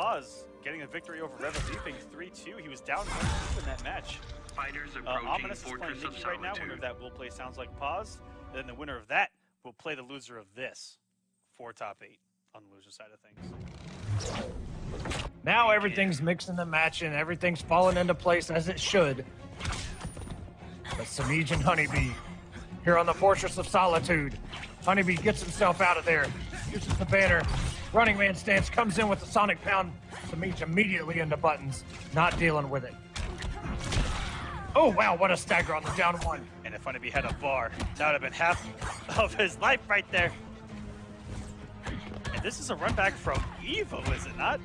Pause getting a victory over Rev leaping 3-2. He was down 1-2 in that match. Fighters approaching Ominous is playing Fortress of Knick right now. Winner of that will play Sounds Like Pause. Then the winner of that will play the loser of this for top 8 on the loser side of things. Now everything's mixing and matching. Everything's falling into place as it should. But Semiij and HoneyBee here on the Fortress of Solitude. HoneyBee gets himself out of there. Uses the banner. Running man stance, comes in with the Sonic Pound. Semiij immediately into buttons. Not dealing with it. Oh, wow, what a stagger on the down one. And if HoneyBee had a bar, that would have been half of his life right there. And this is a run back from Evo, is it not?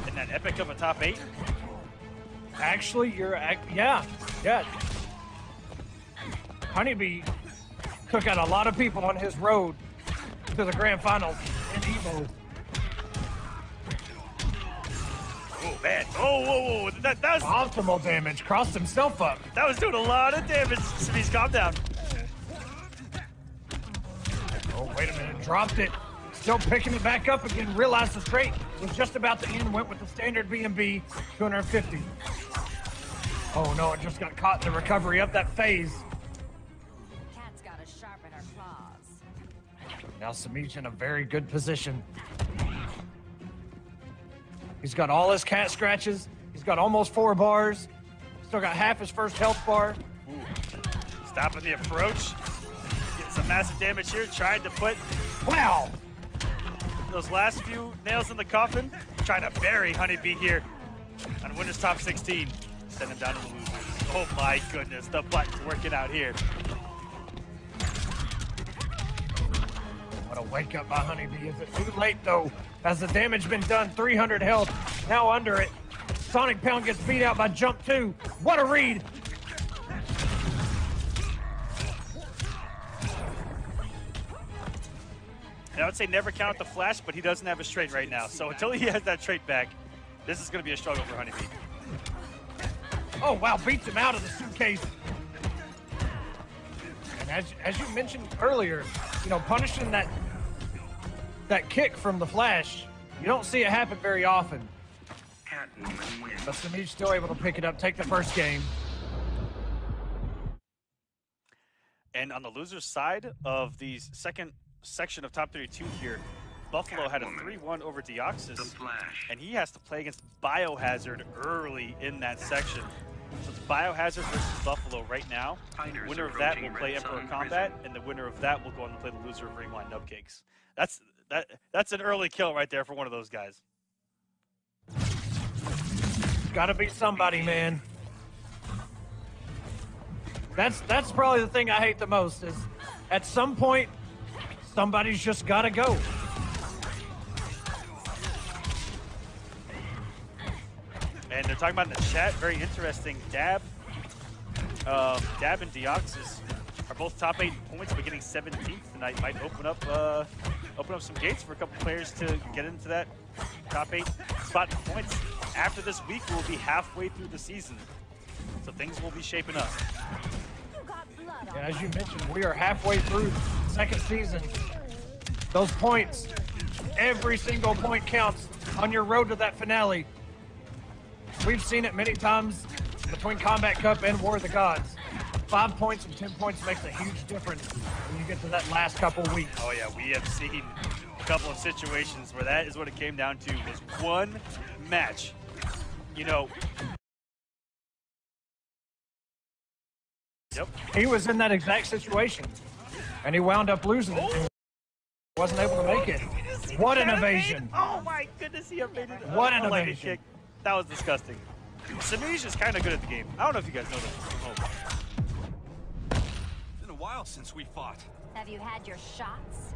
In that epic of a top 8? Actually, yeah. HoneyBee took out a lot of people on his road to the grand finals in Evo. Oh, man. Oh, whoa. That was... Optimal damage. Crossed himself up. That was doing a lot of damage. Semiij, calm down. Oh, wait a minute. Dropped it. Still picking it back up again. Realized the straight was just about to end. Went with the standard B&B 250. Oh, no. It just got caught in the recovery of that phase. Cat's got to sharpen her claws. Now Semiij in a very good position. He's got all his cat scratches. He's got almost 4 bars. Still got half his first health bar. Ooh. Stopping the approach. Getting some massive damage here. Trying to put... Wow! Those last few nails in the coffin. Trying to bury HoneyBee here on winner's top 16. Send him down to the losers. Oh my goodness. The button's working out here. What a wake up by HoneyBee. Is it too late though? Has the damage been done? 300 health, now under it. Sonic Pound gets beat out by Jump 2. What a read! And I would say never count the flash, but he doesn't have a straight right now. So until he has that trait back, this is going to be a struggle for HoneyBee. Oh wow, beats him out of the suitcase. And as you mentioned earlier, you know, punishing that kick from the flash, you don't see it happen very often. But Semiij still able to pick it up, take the first game. And on the loser's side of the second section of top 32 here, Buffalo had a 3-1 over Deoxys, and he has to play against Biohazard early in that section. So it's Biohazard versus Buffalo right now. The winner of that will play Emperor Combat, and the winner of that will go on and play the loser of Ringline Nubcakes. That's an early kill right there for one of those guys. Gotta be somebody, man. That's probably the thing I hate the most is at some point somebody's just gotta go. And they're talking about in the chat, very interesting. Dab and Deoxys are both top 8 points, but getting 17th tonight might open up some gates for a couple players to get into that top 8 spot in points. After this week, we'll be halfway through the season, so things will be shaping up. Yeah, as you mentioned, we are halfway through the second season. Those points, every single point counts on your road to that finale. We've seen it many times between Combat Cup and War of the Gods. 5 points and 10 points makes a huge difference when you get to that last couple weeks. Oh yeah, we have seen a couple of situations where that is what it came down to, was one match. You know. Yep. He was in that exact situation, and he wound up losing it. And wasn't able to make it. What an evasion. Oh my goodness, he evaded. What an evasion. Kick. That was disgusting. Semiij is kind of good at the game. I don't know if you guys know that. It's been a while since we fought. Have you had your shots?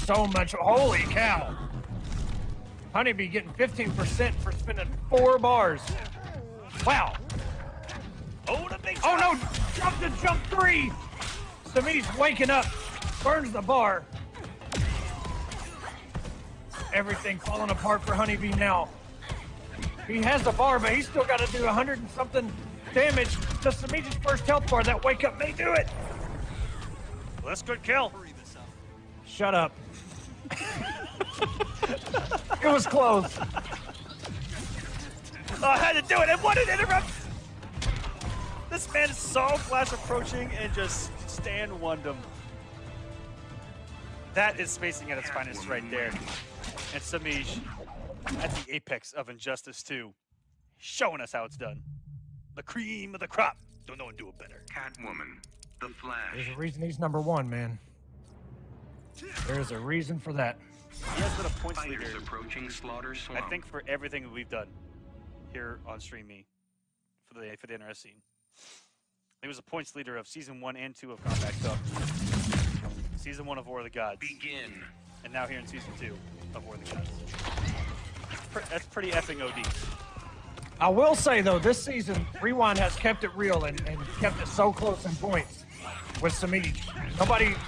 So much. Holy cow. HoneyBee getting 15% for spending 4 bars. Wow. Oh, the big Oh no, jump to jump 3. Semiij's waking up, burns the bar. Everything falling apart for HoneyBee now. He has the bar, but he's still got to do 100 and something damage to Semiij's first health bar. That wake up may do it. Well, that's good kill. Shut up. It was close. Oh, I had to do it. And what an interrupt! This man saw Flash approaching and just stand one him. That is spacing at its finest right there. And Semiij at the apex of Injustice 2, showing us how it's done. The cream of the crop. Don't no one do it better. Catwoman, the Flash. There's a reason he's #1, man. There's a reason for that. He has been a points leader, Fighters approaching Slaughter I Swamp. think, for everything that we've done here on Semiij for the NRS scene. He was a points leader of Season 1 and 2 of Combat Cup. Season 1 of War of the Gods. Begin. And now here in Season 2 of War of the Gods. That's pretty effing OD. I will say, though, this season, Rewind has kept it real and kept it so close in points with Semiij.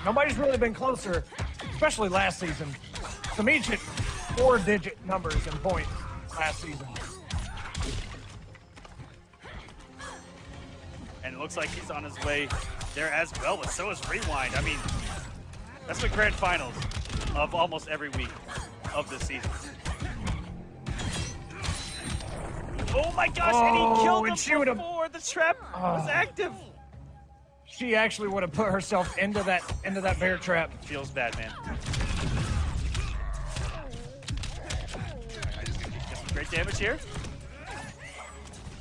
Nobody's really been closer, especially last season. Semiij hit 4-digit numbers in points last season. And it looks like he's on his way there as well, but so is Rewind. I mean, that's the grand finals of almost every week of this season. Oh my gosh, and he killed him before the trap was active. She actually would have put herself into that bear trap. Feels bad, man. Get some great damage here.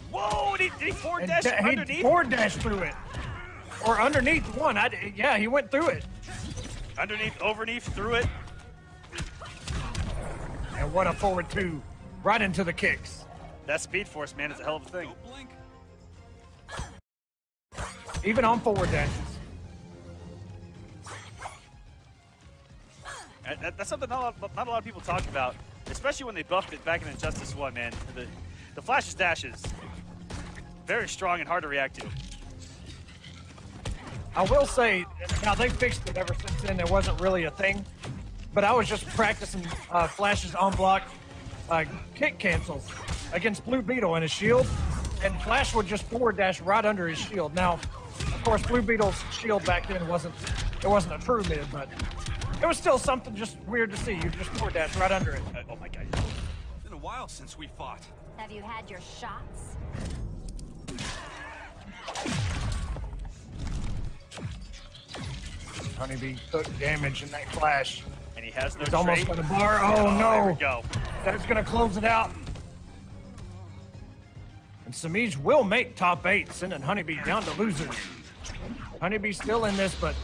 Whoa, did he forward dash underneath? He forward dashed through it. Or underneath one. Yeah, he went through it. Underneath, overneath, through it. And what a forward two. Right into the kicks. That Speed Force, man, is a hell of a thing. Even on forward dashes. That's something not a lot of people talk about, especially when they buffed it back in Injustice 1, man. The Flash's dashes, very strong and hard to react to. I will say, now they fixed it ever since then. There wasn't really a thing. But I was just practicing Flash's on-block kick cancels against Blue Beetle and his shield. And Flash would just forward dash right under his shield. Now, of course, Blue Beetle's shield back then wasn't a true mid, but it was still something just weird to see. You just forward dash right under it. Oh my god. It's been a while since we fought. Have you had your shots? HoneyBee took damage in that flash. And he has no He's almost trait. got a bar. Oh no. There we go. That's going to close it out. And Semiij will make top 8, sending HoneyBee down to losers. HoneyBee's still in this, but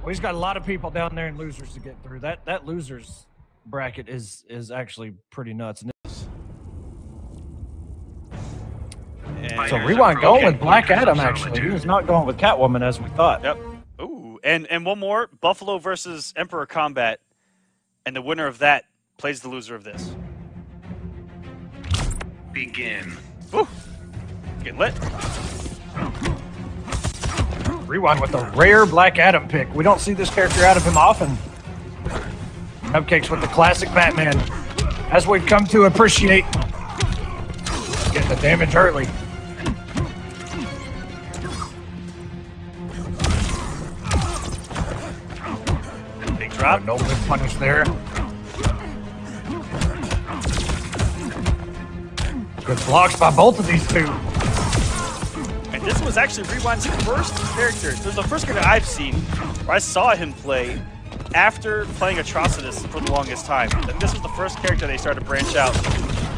he's got a lot of people down there in losers to get through. That losers bracket is actually pretty nuts. So Rewind going with Black Adam, actually. He was not going with Catwoman as we thought. Yep. Ooh, and one more, Buffalo versus Emperor Combat. And the winner of that plays the loser of this. Begin. Woo! Getting lit. Rewind with a rare Black Adam pick. We don't see this character out of him often. Nubcake's with the classic Batman, as we've come to appreciate. Getting the damage early. Big drop. No good punish there. Good blocks by both of these two. And this was actually Rewind's first character. This was the first character I've seen where I saw him play after playing Atrocitus for the longest time. And this was the first character they started to branch out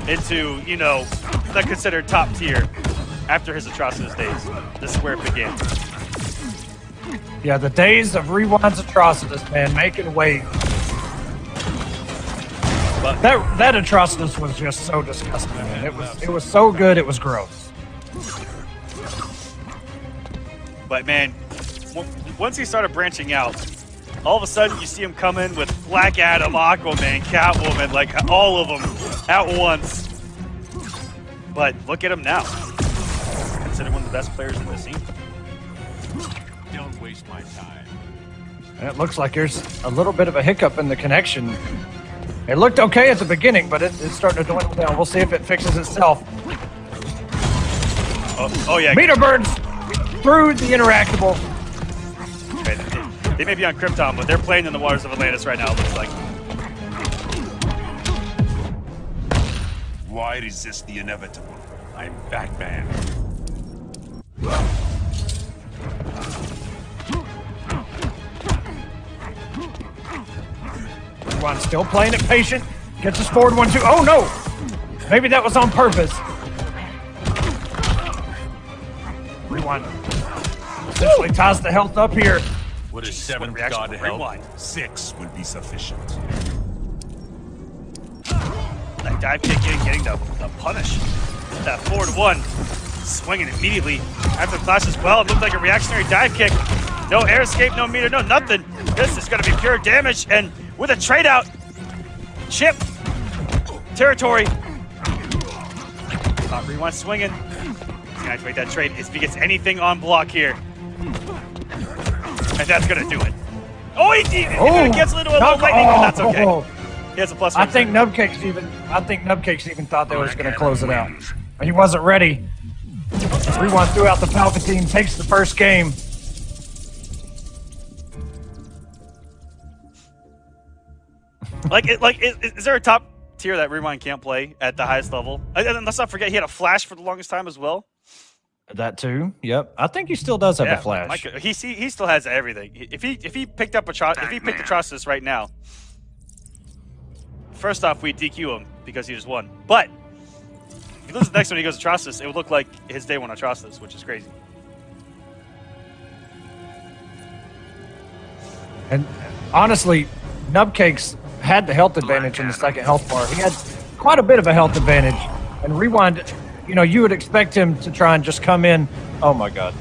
into, you know, the considered top tier after his Atrocitus days. This is where it began. Yeah, the days of Rewind's Atrocitus, man, making weight. But That Atrocitus was just so disgusting, man. It was so good, it was gross. But man, once he started branching out, all of a sudden you see him come in with Black Adam, Aquaman, Catwoman, like all of them at once. But look at him now. Considered one of the best players in the scene. Don't waste my time. And it looks like there's a little bit of a hiccup in the connection. It looked okay at the beginning, but it's starting to dwindle down. We'll see if it fixes itself. Oh yeah. Meter burns through the interactable. Okay, they may be on Krypton, but they're playing in the waters of Atlantis right now, it looks like. Why resist the inevitable? I'm Batman. Rewind still playing it patient. Gets us forward 1-2. Oh no! Maybe that was on purpose. Rewind. Essentially ties the health up here. What is Jeez, seventh what a reaction god to from help? Rewind. 6 would be sufficient. That dive kick in, getting the punish. That forward 1, swinging immediately after the clash as well. It looked like a reactionary dive kick. No air escape, no meter, no nothing. This is going to be pure damage, and with a trade out, chip territory. Rewind swinging. He's going to activate that trade if he gets anything on block here. And that's going to do it. Oh, he gets into a little lightning, but that's okay. He has a plus 1. I think Nubcake's even thought they was going to close it out. But he wasn't ready. Rewind threw out the Palpatine, takes the first game. Is there a top tier that Rewind can't play at the highest level? And let's not forget he had a flash for the longest time as well. That too. Yep. I think he still does have a flash. He still has everything. If he picked up if he picked Atrocitus right now, first off we DQ him because he just won. But if he loses the next one, he goes Atrocitus. It would look like his day one Atrocitus, which is crazy. And honestly, Nubcake's had the health advantage in the second health bar. He had quite a bit of a health advantage. And Rewind, you know, you would expect him to try and just come in. Oh my God.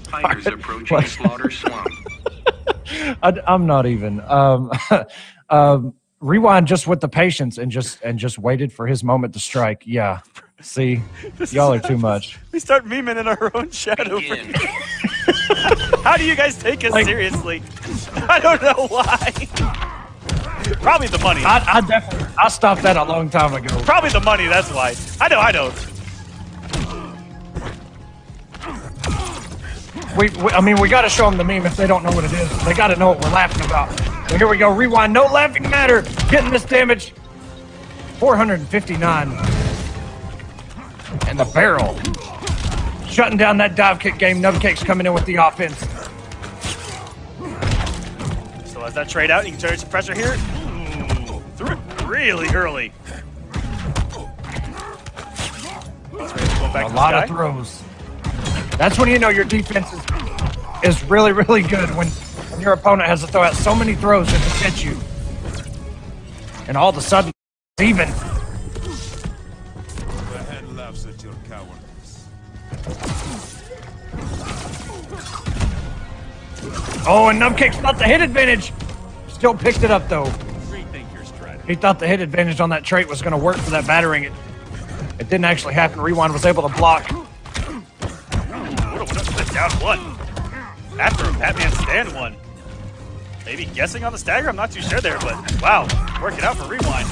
Fighters approaching Slaughter Swamp. I'm not even. Rewind just with the patience and just waited for his moment to strike. Yeah. See, y'all are too much. We start memeing in our own shadow. How do you guys take us seriously? I don't know why. Probably the money. I stopped that a long time ago. Probably the money, that's why. I know. We got to show them the meme if they don't know what it is. They got to know what we're laughing about. So here we go. Rewind. No laughing matter. Getting this damage. 459. And the barrel. Shutting down that dive kick game. Nubcake's coming in with the offense. So as that trade out, you can generate some pressure here. Ooh, threw it really early. A lot of throws. That's when you know your defense is really, really good, when your opponent has to throw out so many throws just to catch you. And all of a sudden, it's even. The head laughs at your cowardice. Oh, and Nubcake's thought the hit advantage. Still picked it up, though. Rethink your strategy. He thought the hit advantage on that trait was going to work for that battering. It didn't actually happen. Rewind was able to block. Down 1. After a Batman stand 1. Maybe guessing on the stagger? I'm not too sure there, but wow. Working out for Rewind.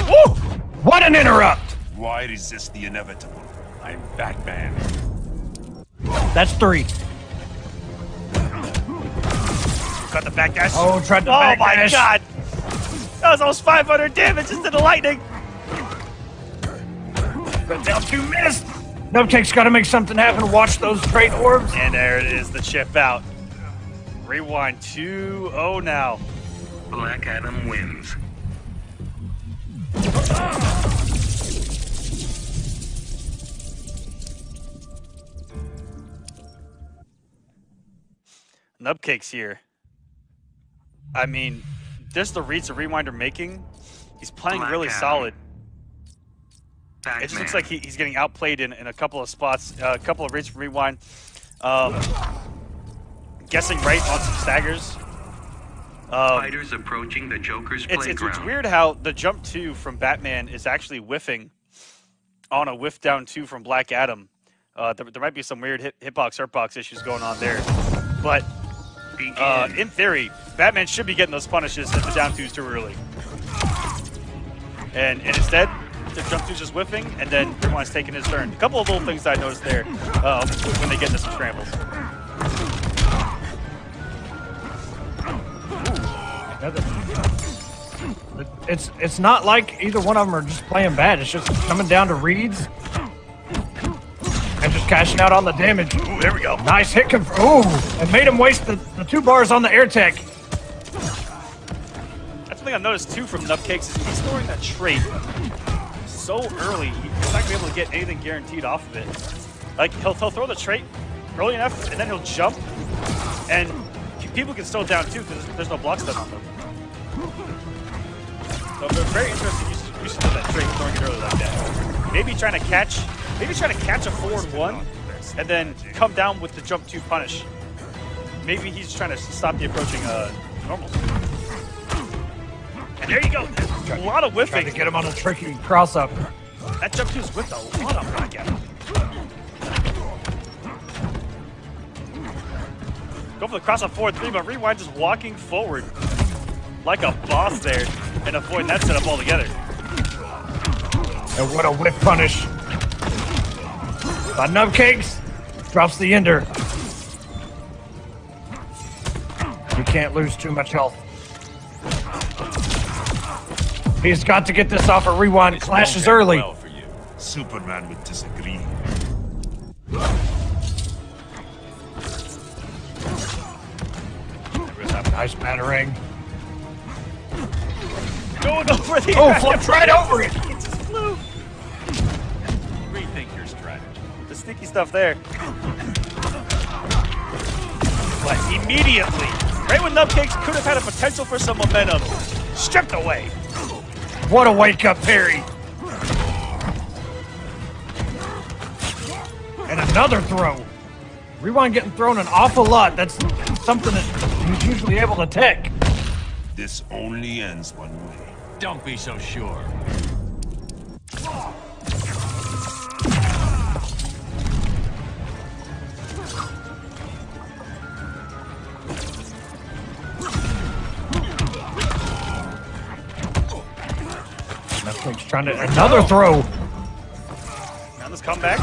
Woo! What an interrupt! Why resist the inevitable? I'm Batman. That's 3. Got the back dash. Oh, tried to back back dash. Oh my God. That was almost 500 damage just to the lightning. But down 2 missed. Nubcake's got to make something happen. Watch those trait orbs. And there it is, the chip out. Rewind 2-0 now. Black Adam wins. Nubcake's here. I mean, just the reads the Rewind are making, he's playing Black really Adam. solid. Batman. It just looks like he's getting outplayed in a couple of spots, a couple of reads from Rewind. Guessing right on some staggers. Fighters approaching the Joker's playground. It's weird how the jump 2 from Batman is actually whiffing on a whiff down 2 from Black Adam. There might be some weird hitbox, hurtbox issues going on there. But in theory, Batman should be getting those punishes if the down 2's too early. And instead, the jump 2's just whiffing, and then Rewind's taking his turn. A couple of little things that I noticed there when they get into some scrambles. It's not like either one of them are just playing bad. It's just coming down to reads and just cashing out on the damage. Ooh, there we go. Nice hit ooh, and made him waste the 2 bars on the air tech. That's something I've noticed too from Nubcakes is he's throwing that trait so early, he's not gonna be able to get anything guaranteed off of it. Like he'll throw the trait early enough, and then he'll jump, and people can still down too because there's no block stun on them. So they're very interesting use of that trait, throwing it early like that. Maybe trying to catch a forward 1, and then come down with the jump 2 punish. Maybe he's trying to stop the approaching normals. And there you go. A lot of whiffing. Trying to get him on a tricky cross up. That jump 2 is whiffed a lot of back at him. Go for the cross up forward 3, but Rewind just walking forward like a boss there and avoiding that setup altogether. And what a whip punish by Nubcakes. Drops the ender. You can't lose too much health. He's got to get this off a Rewind. Clashes early. Well for you. Superman would disagree. Nice battering. Going over the flipped right over it. It just flew. Rethink your strategy. The sneaky stuff there. But immediately, right when Nubcakes could have had a potential for some momentum, stripped away. What a wake up parry. And another throw. Rewind getting thrown an awful lot. That's something that he's usually able to tech. This only ends one way. Don't be so sure. Nubcake's trying to another throw. Now this comeback.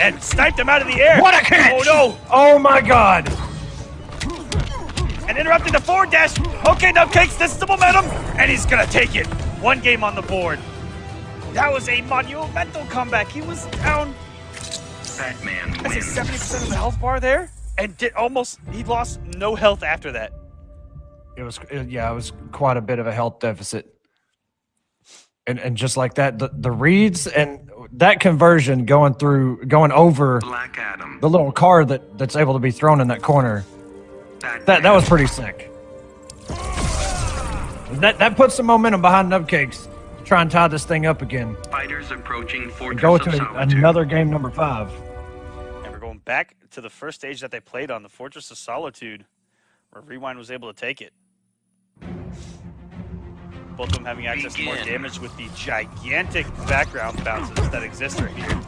And sniped him out of the air. What a catch! Oh no! Oh my god! And interrupting the forward dash. Okay, Nubcakes, this is the momentum, and he's gonna take it. 1 game on the board. That was a monumental comeback. He was down, Batman I say wins. 70% of the health bar there, and he lost no health after that. It was quite a bit of a health deficit. And just like that, the reads and that conversion going over Black Adam. the little car that's able to be thrown in that corner. That was pretty sick. That puts some momentum behind Nubcakes to try and tie this thing up again. Fighters approaching And Fortress go of to Solitude. another game number 5. And we're going back to the first stage that they played on, the Fortress of Solitude, where Rewind was able to take it. Both of them having access to more damage with the gigantic background bounces that exist right here.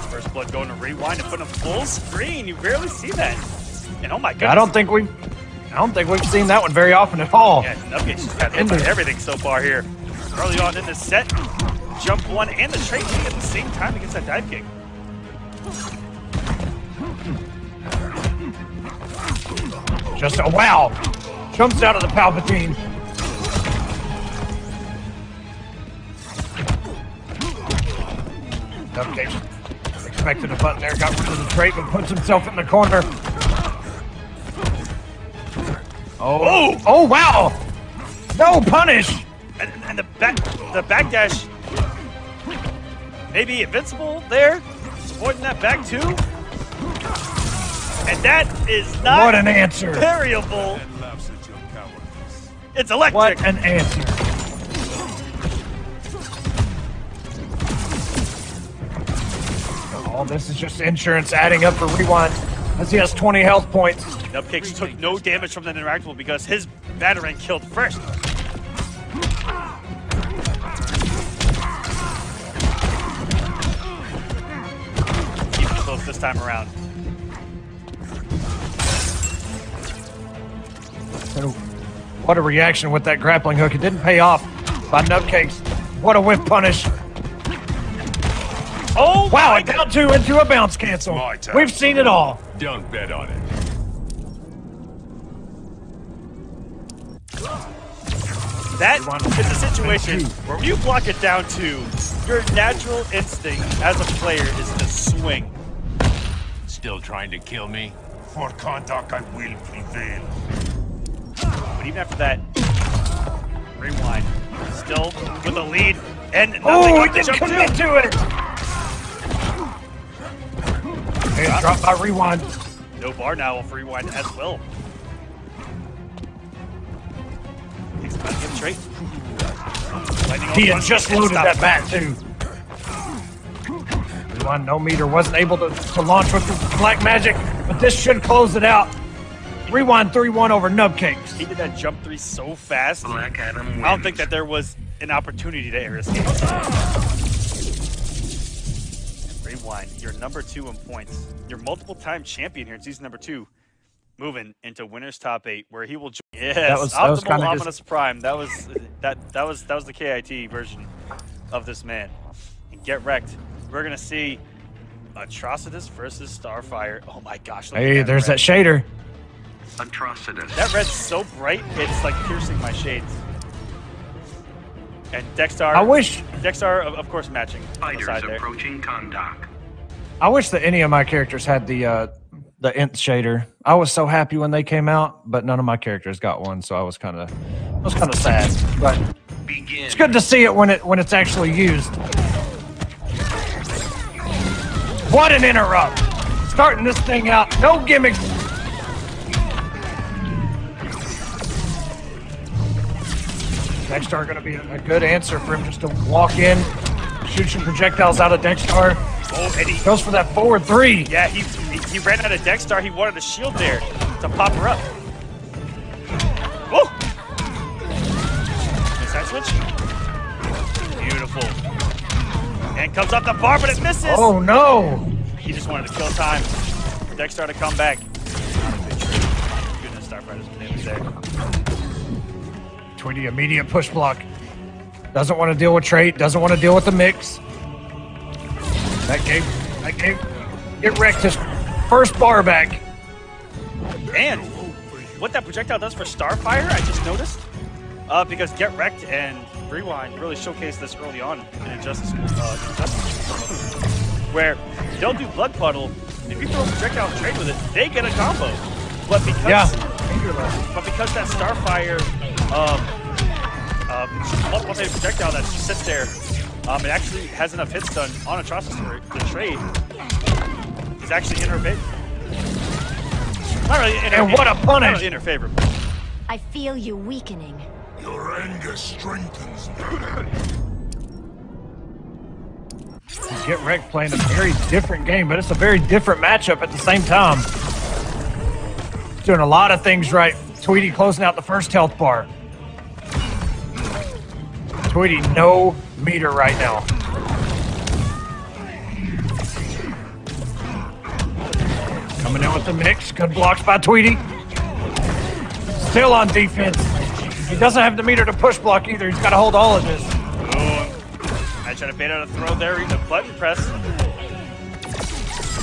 First blood going to Rewind and putting a full screen. You rarely see that. And oh my goodness. I don't think we've seen that one very often at all. Yeah, Nubcakes just got hit by everything so far here. Early on in the set, jump 1 and the trait at the same time against that dive kick. Just a wow. Jumps out of the Palpatine. Nubcakes expected a button there, got rid of the trait, but puts himself in the corner. Oh wow! No punish! And the backdash, maybe invincible there, avoiding that back 2. And that is not What an answer! variable. And laughs at your cowardice. It's electric. What an answer! Oh, this is just insurance adding up for Rewind as he has 20 health points. Nubcakes took no damage from that interactable because his battering killed first. Keep it close this time around. What a reaction with that grappling hook. It didn't pay off by Nubcakes. What a whiff punish. Oh Wow, my a down 2 into a bounce cancel. My turn. We've seen it all. Don't bet on it. That is a situation where you block it down to your natural instinct as a player is to swing. Still trying to kill me? For contact, I will prevail. But even after that, rewind. Still with a lead and nothing Oh, on he the didn't jump commit two. to it. And drop by rewind. No bar now off rewind as well. Takes the give straight. He had just loaded that bat too. Rewind, no meter, wasn't able to launch with the black magic, but this should close it out. Rewind 3-1 over Nubcake. He did that jump three so fast. Black Adam wins. I don't think that there was an opportunity to air escape. Rewind, you're number 2 in points. You're multiple-time champion here in season number 2. Moving into winner's top 8, where he will join. Yes, that was Optimal Ominous Prime. That was the KIT version of this man. And Getreked, we're gonna see Atrocitus versus Starfire. Oh my gosh! Look Hey, at there's red. that shader. Atrocitus. That red's so bright, it's like piercing my shades. And Dexter. I wish of course, matching on the Fighters side there. approaching Kondak. I wish that any of my characters had the Nth shader. I was so happy when they came out, but none of my characters got one, so I was kind of sad. But Begin. it's good to see it when it's actually used. What an interrupt! Starting this thing out, no gimmicks. Dexter going to be a good answer for him just to walk in, shoot some projectiles out of Dexter. Oh, and he Goes for that forward 3. yeah, he ran out of Dexter. He wanted a shield there to pop her up. Whoa! Side switch. Beautiful. And comes up the bar, but it misses. Oh no! He just wanted to kill time for Dexter to come back. Goodness, Starfighter's been there. Tweedy immediate push block. Doesn't want to deal with trait. Doesn't want to deal with the mix. That gave Getreked his first bar back. And what that projectile does for Starfire, I just noticed, because Getreked and Rewind really showcased this early on in Injustice, where they'll do Blood Puddle. If you throw a projectile and trade with it, they get a combo. But because that Starfire multiple projectile that just sits there, it actually has enough hits done on Atrocitus for the trade. Is actually in her favor. Not really in her, And what a punish! Not really in her favor. I feel you weakening. Your anger strengthens me. Getreked playing a very different game, but it's a very different matchup at the same time. Doing a lot of things right. Tweedy closing out the first health bar. Tweedy, no meter right now. Coming in with the mix. Good blocks by Tweedy. Still on defense. He doesn't have the meter to push block either. He's got to hold all of this. Oh, I tried to bait out a throw there, even a button press.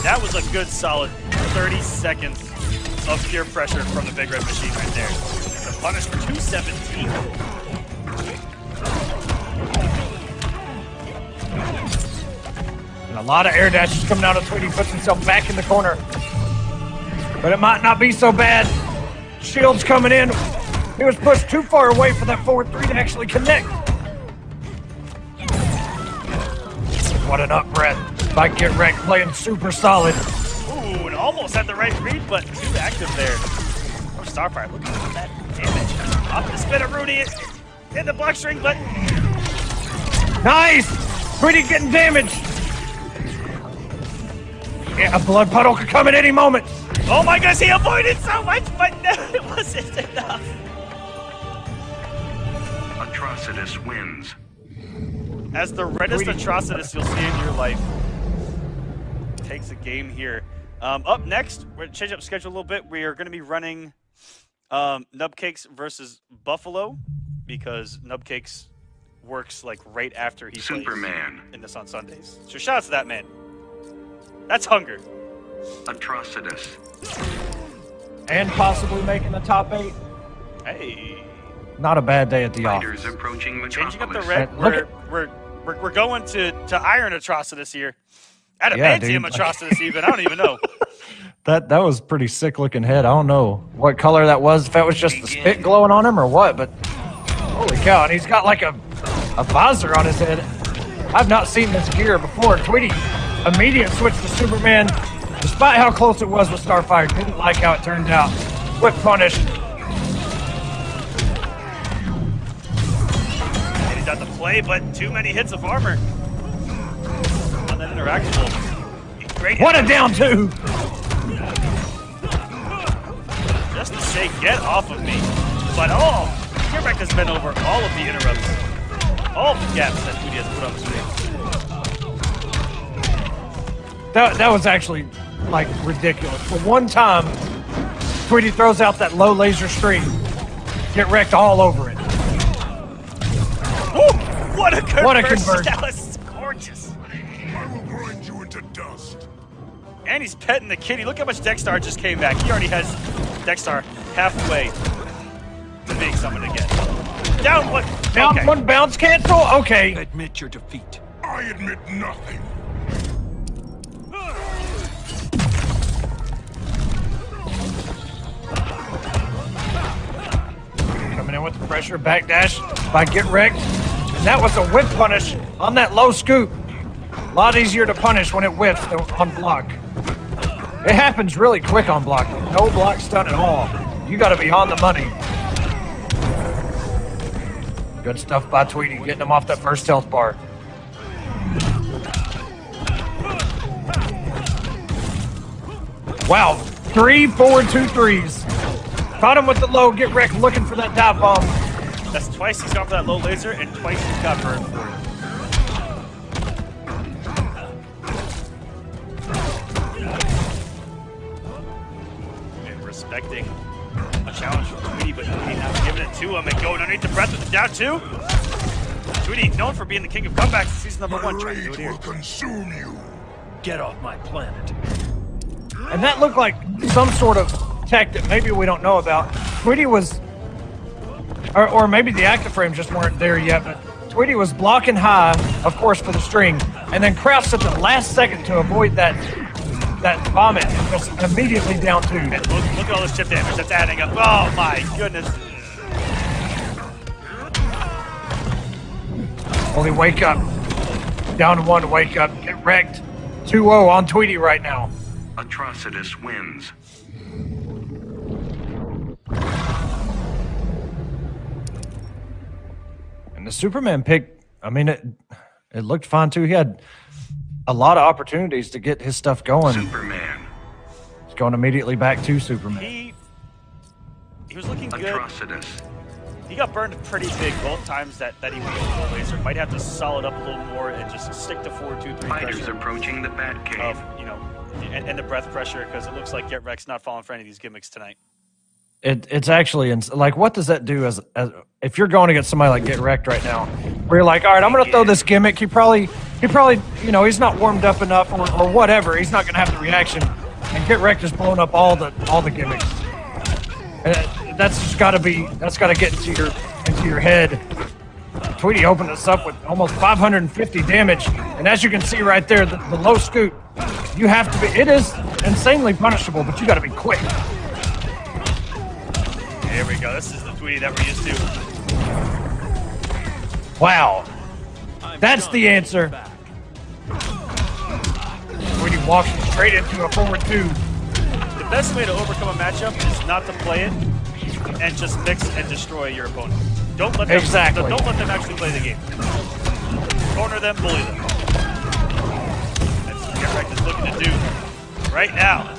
That was a good solid 30 seconds of pure pressure from the Big Red Machine right there. The punish for 217. And a lot of air dashes coming out of Tweedy. Puts himself back in the corner. But it might not be so bad. Shield's coming in. He was pushed too far away for that forward 3 to actually connect. What an up breath by Getreked, playing super solid. Ooh, and almost had the right read, but too active there. Oh, Starfire, look at that damage. Off the spin of Rudy in the block string, but Nice! Tweedy getting damaged. Yeah, a blood puddle could come at any moment. oh my gosh, he avoided so much, but no, it wasn't enough. Atrocitus wins. As the reddest Atrocitus you'll see in your life takes a game here. Up next, we're going to change up schedule a little bit. We are going to be running Nubcakes versus Buffalo because Nubcakes works like right after he plays in this on Sundays. So shout out to that man. That's hunger. Atrocitus. And possibly making the top 8. Hey. not a bad day at the Fighters office. approaching Changing up the Metropolis. red. We're going to Iron Atrocitus here. Yeah, Adamantium dude. Atrocitus even. I don't even know. That was pretty sick looking head. I don't know what color that was, if that was just the spit glowing on him or what, but holy cow. And he's got like a visor on his head. I've not seen this gear before. Tweedy, immediate switch to Superman. Despite how close it was with Starfire, didn't like how it turned out. Whip punish. And he's at the play, but too many hits of armor on that interactable. Great hit. What a down two! Just to say, get off of me. But Getreked has been over all of the interrupts, all of the gaps that Tweedy has put on the screen. That was actually like ridiculous. For one time, Tweedy throws out that low laser stream. Getreked all over it. Woo! What a conversion! What a conversion. That was gorgeous. I will grind you into dust. And he's petting the kitty. Look how much Dexstar just came back. He already has Dexstar halfway to make someone again. Down one. Down Okay. one bounce cancel? Okay. Admit your defeat. I admit nothing. Coming in with the pressure, backdash by Getreked. And that was a whip punish on that low scoop. A lot easier to punish when it whips than on block. It happens really quick on block. No block stun at all. You got to be on the money. Good stuff by Tweedy, getting him off that first health bar. Wow, 3 forward 2 threes. Caught him with the low, Getreked looking for that dive bomb. That's twice he's gone for that low laser, and twice he's got burned for it. And respecting a challenge from Tweedy, but Tweedy not giving it to him and going underneath the breath with the down two. Tweedy, known for being the king of comebacks in season number 1, trying to do it Rage here. will consume you. Get off my planet. And that looked like some sort of tech that maybe we don't know about. Tweedy was, or maybe the active frames just weren't there yet, but Tweedy was blocking high, of course, for the string, and then crouched at the last second to avoid that vomit, and just immediately down two. And look at all this chip damage that's adding up. Oh my goodness. Only wake up. Down to 1 to wake up. Getreked. 2-0 on Tweedy right now. Atrocitus wins. And the Superman pick, I mean, it looked fine too. He had a lot of opportunities to get his stuff going. Superman. He's going immediately back to Superman. He was looking good. Atrocitus. He got burned pretty big both times that he went with the low laser. Might have to solid up a little more and just stick to 4-2-3 Fighters pressure approaching the Batcave. of, and the breath pressure, because it looks like Getreked's not falling for any of these gimmicks tonight. It's actually like, what does that do as if you're going against somebody like Getreked right now, where you're like, all right, I'm going to throw this gimmick. He probably, he's not warmed up enough or whatever. He's not going to have the reaction. And Getreked is blowing up all the gimmicks. And that's got to get into your head. Tweedy opened us up with almost 550 damage, and as you can see right there, the low scoop, you have to be. It is insanely punishable, but you got to be quick. Here we go. This is the Tweedy that we're used to. Wow, that's the answer. Tweedy walks straight into a forward 2. The best way to overcome a matchup is not to play it and just mix and destroy your opponent. Don't let them Don't let them actually play the game. Corner them, bully them. That's what Getreked is looking to do right now.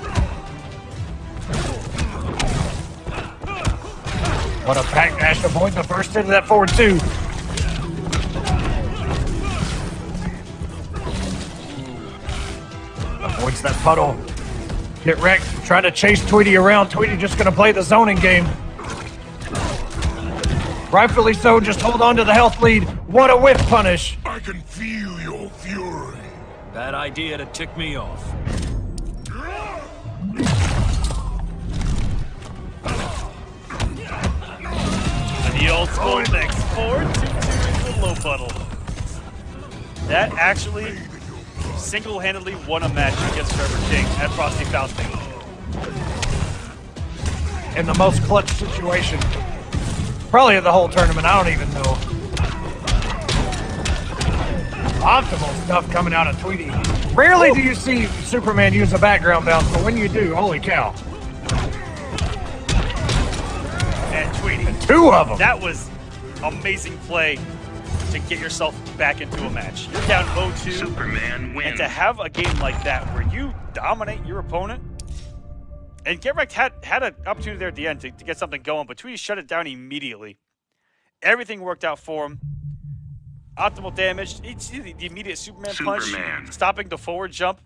What a pack dash to avoid the first hit of that forward 2. Avoids that puddle. Getreked trying to chase Tweedy around. Tweedy just going to play the zoning game. Rightfully so, just hold on to the health lead. What a whiff punish. I can feel your fury. Bad idea to tick me off. And the ult's full mix. 4-2-2 into the low puddle. That actually single-handedly won a match against Trevor King at Frosty Fausting. In the most clutch situation, probably of the whole tournament, I don't even know. Optimal stuff coming out of Tweedy. Rarely do you see Superman use a background bounce, but when you do, holy cow. And Tweedy. And 2 of them. That was amazing play to get yourself back into a match. You're down 0-2. Superman wins. And to have a game like that where you dominate your opponent, and Getreked had an opportunity there at the end to get something going, but Tweedy shut it down immediately. Everything worked out for him. Optimal damage, the immediate Superman punch, stopping the forward jump,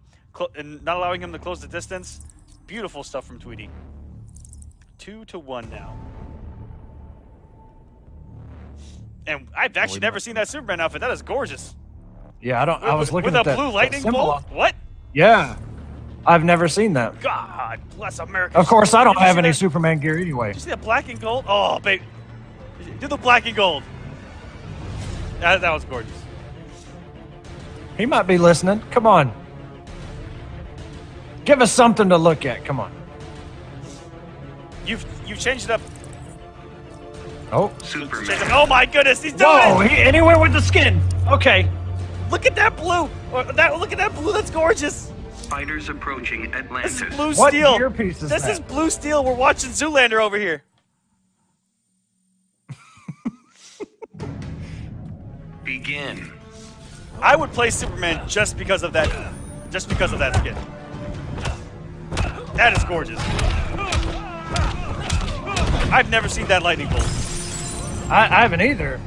and not allowing him to close the distance. Beautiful stuff from Tweedy. 2-1 now. And I've actually never seen that Superman outfit. That is gorgeous. Yeah, I was looking at that. With a blue lightning bolt? What? Yeah. I've never seen that. God bless America. Of course, I don't have any Superman gear anyway. Did you see that black and gold? Oh, babe. Do the black and gold. That was gorgeous. He might be listening. Come on. Give us something to look at. Come on. You've changed it up. Oh. Superman. Oh my goodness, he's doing Whoa, it! and he went with the skin. Okay. Look at that blue. Look at that blue. That's gorgeous. Fighters approaching Atlantis. This is blue What steel. gear piece is this that? is blue steel. We're watching Zoolander over here. Begin. I would play Superman just because of that. Just because of that skin. That is gorgeous. I've never seen that lightning bolt. I haven't either.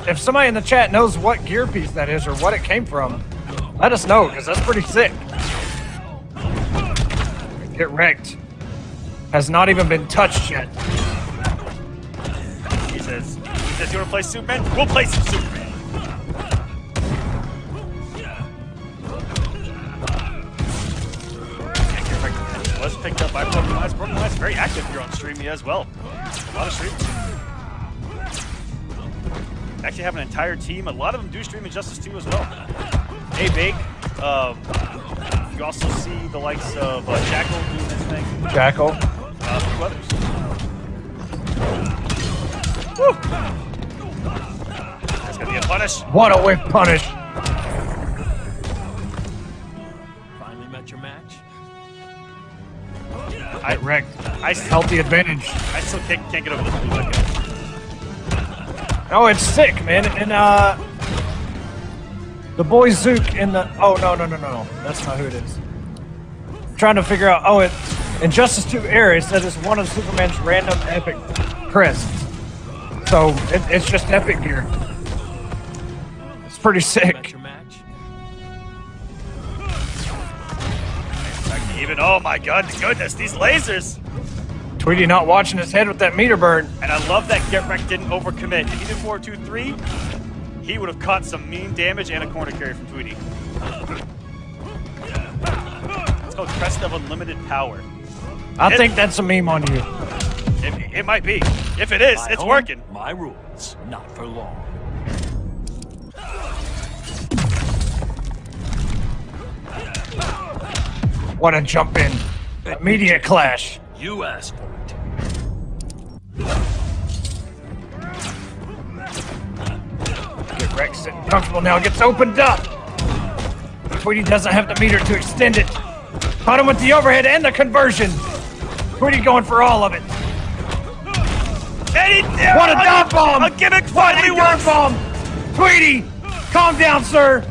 If somebody in the chat knows what gear piece that is or what it came from, let us know, because that's pretty sick. Getreked has not even been touched yet. He says, you want to play Superman? We'll play some Superman. Was picked up by Broken Wise. Broken Wise very active here on stream as well. A lot of streamers. Actually have an entire team. A lot of them do stream Injustice 2 as well. Hey, Bake. You also see the likes of Jackal doing his thing. Jackal. A few others. Woo! That's gonna be a punish. What a whip punish. Finally met your match. I held the advantage. I still can't get over this blue leg guy. Oh, it's sick, man. And the boy Zook in the no. That's not who it is. I'm trying to figure out. Oh, Injustice 2 Ares. That is one of Superman's random epic crests. So it's just epic gear. It's pretty sick. Met your match. Even oh my goodness, these lasers. Tweedy not watching his head with that meter burn. And I love that Getreked didn't overcommit. If he did 4-2-3, he would have caught some mean damage and a corner carry from Tweedy. It's called Crest of Unlimited Power. I think that's a meme on you. It might be. If it is, it's working. My rules, not for long. What a jump in. Immediate clash. You asked for it. Getreked sitting comfortable now, gets opened up. Tweedy doesn't have the meter to extend it. Caught him with the overhead and the conversion. Tweedy going for all of it. And What a dive bomb! A gimmick What finally a dive works! bomb! Tweedy, calm down, sir.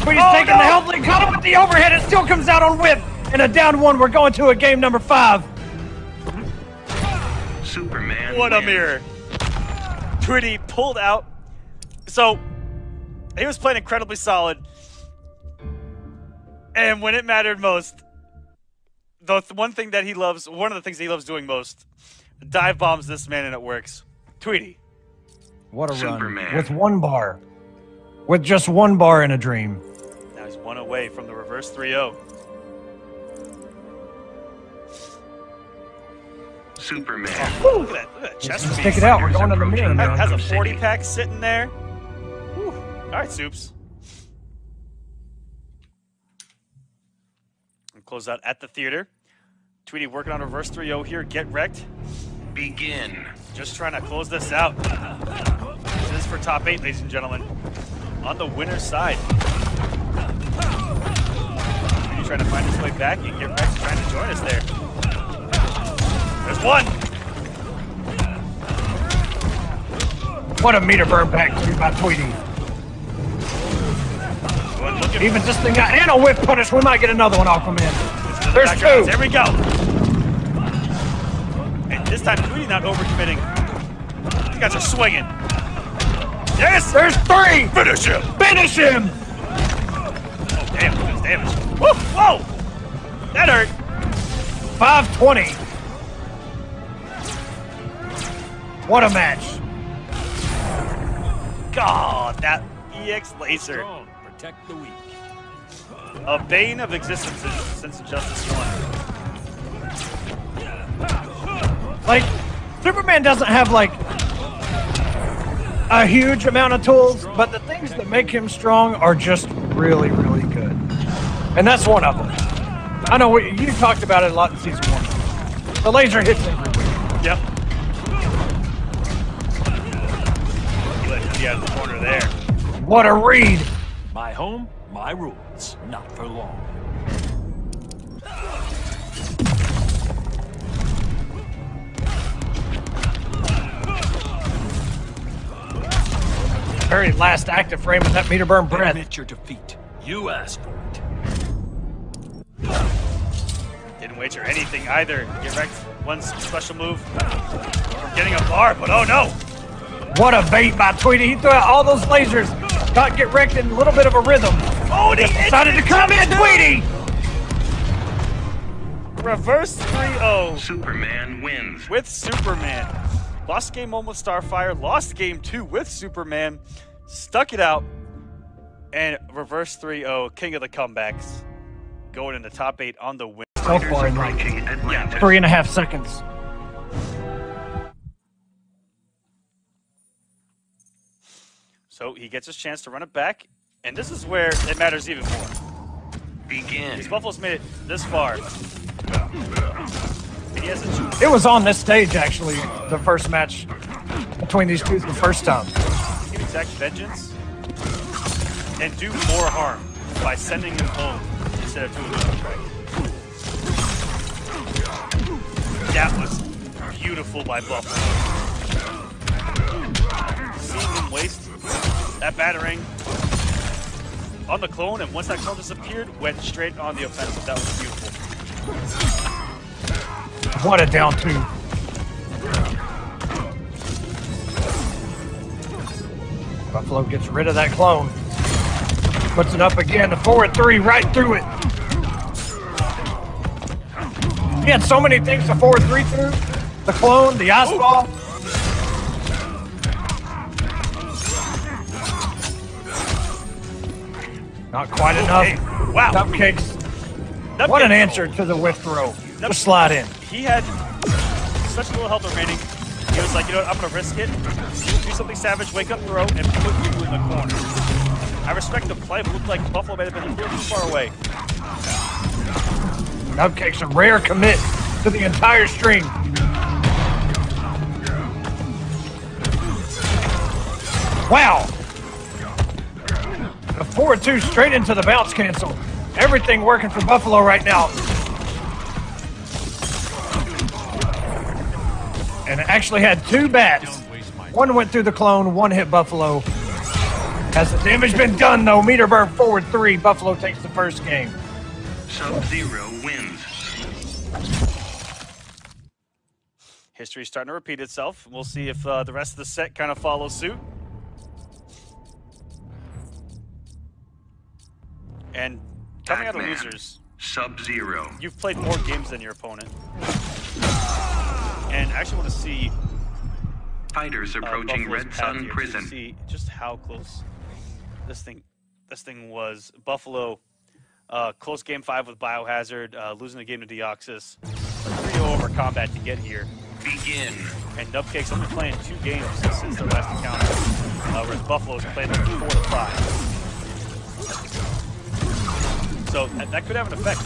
Tweedy's taking the help lead, caught him with the overhead, it still comes out on whip. And a down one, we're going to a game number 5. Superman What a wins. mirror. Tweedy pulled out. So, he was playing incredibly solid. And when it mattered most, the one thing that he loves, one of the things that he loves doing most, dive bombs this man and it works. Tweedy. What a Superman. run. With 1 bar. With just 1 bar in a dream. Now he's 1 away from the reverse 3-0. Superman. Look at that chest Let's piece. take it out. We're going to the mirror now. Has a 40-pack sitting there. Whew. All right, Soups. And close out at the theater. Tweedy working on reverse 3-0 here. Getreked. Begin. Just trying to close this out. This is for top 8, ladies and gentlemen. On the winner's side. Tweedy trying to find his way back, and Getreked trying to join us there. There's one. What a meter burn back by Tweedy. Even this thing got and a whiff punish. We might get another one off him in. There's two. There we go. And this time Tweedy not overcommitting. You guys are swinging. Yes, there's three. Finish him. Finish him. Oh damn, that's damage. Whoa, whoa. That hurt. 520. What a match. God, that EX laser. Protect the weak. A bane of existence since Injustice 1. Like, Superman doesn't have, like, a huge amount of tools, but the things that make him strong are just really, really good. And that's one of them. I know you talked about it a lot in Season 1. The laser hits everywhere. Yep. He let Tweedy out of the corner there. What a read. My home, my rules. Not for long. Very last active frame of that meter burn breath. Admit your defeat. You asked for it. Didn't wager anything either. Getreked one special move from getting a bar, but oh no! What a bait by Tweedy. He threw out all those lasers. Got Getreked in a little bit of a rhythm. Oh, and he decided to come in, Tweedy! Reverse 3-0. Superman wins. With Superman. Lost game 1 with Starfire, lost game 2 with Superman, stuck it out, and reverse 3-0, king of the comebacks, going into top 8 on the win. So far in like Atlantis. 3.5 seconds. So he gets his chance to run it back, and this is where it matters even more. Begin. Because Buffalo's made it this far. And he has a choice. It was on this stage, actually, the first match between these two the first time. He can exact vengeance and do more harm by sending him home instead of doing it right. That was beautiful by Buffalo. Seeing him waste that battering on the clone, and once that clone disappeared, went straight on the offensive. That was beautiful. What a down two. Buffalo gets rid of that clone. Puts it up again, the 4-3 right through it. He had so many things to 4-3 through. The clone, the ice ball. Not quite enough. Hey, wow. Nubcakes. Nubcake. What an answer to the whiff throw. Just slide in. He had such little health remaining. He was like, you know what, I'm going to risk it. Do something savage, wake up, throw, and put you in the corner. I respect the play, but it looked like Buffalo may have been a little too far away. Nubcake's a rare commit to the entire string. Wow. A 4-2 straight into the bounce cancel. Everything working for Buffalo right now. And it actually had two bats. One went through the clone, one hit Buffalo. Has the damage been done though? Meter burn forward 3. Buffalo takes the first game. Sub-Zero wins. History's starting to repeat itself. We'll see if the rest of the set kind of follows suit. And coming out of losers, Sub-Zero. you've played more games than your opponent. And I actually want to see Fighters approaching Buffalo's Red path Sun here to Prison. see just how close this thing was. Buffalo, close game 5 with Biohazard, losing the game to Deoxys. 3-0 over combat to get here. Begin. And Nubcake's only playing 2 games since their last encounter, whereas Buffalo's played them 4 to 5. So that could have an effect.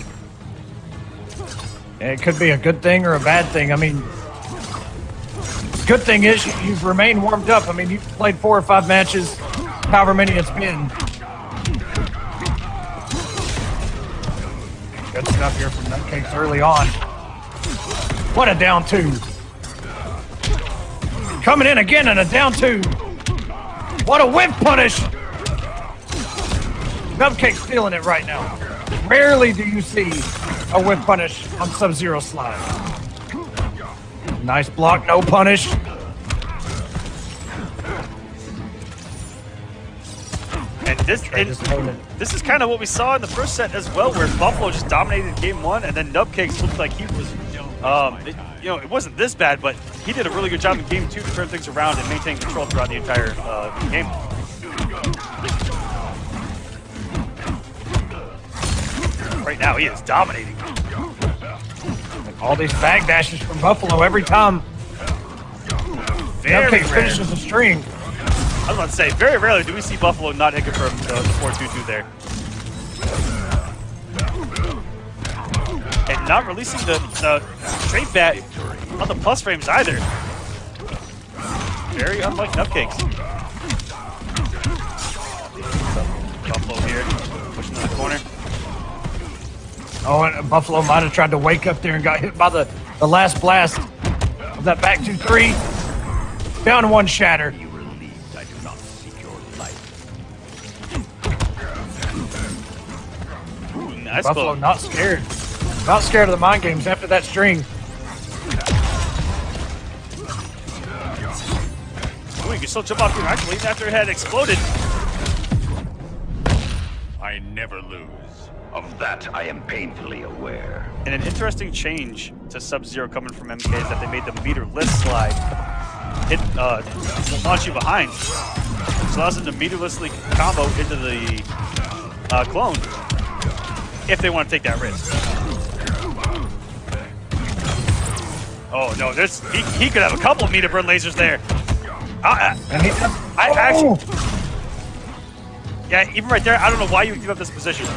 It could be a good thing or a bad thing. I mean, the good thing is you've remained warmed up. I mean, you've played 4 or 5 matches, however many it's been. Good stuff here from Nubcakes early on. What a down 2. Coming in again and a down 2. What a whip punish. Nubcake's feeling it right now. Rarely do you see a whip punish on Sub-Zero slide. Nice block, no punish. And this is kind of what we saw in the first set as well, where Buffalo just dominated game 1, and then Nubcakes looked like he was, it wasn't this bad, but he did a really good job in game 2 to turn things around and maintain control throughout the entire game. Right now, he is dominating. All these bag dashes from Buffalo every time. Nubcakes finishes the string. I was about to say, very rarely do we see Buffalo not hit confirm the 4-2-2 there. And not releasing the straight bat on the plus frames either. Very unlike Nubcakes. Buffalo here, pushing to the corner. Oh, and Buffalo might have tried to wake up there and got hit by the last blast of that back 2-3. Down 1 shatter. Ooh, nice Buffalo not scared. Not scared of the mind games after that string. Ooh, you can still jump off your actually after it had exploded. I never lose. Of that, I am painfully aware. And an interesting change to Sub-Zero coming from MK is that they made the meterless slide launch you behind. Which allows them to meterlessly combo into the clone if they want to take that risk. Oh no, he could have a couple of meter burn lasers there. Actually, yeah, even right there, I don't know why you would give up this position.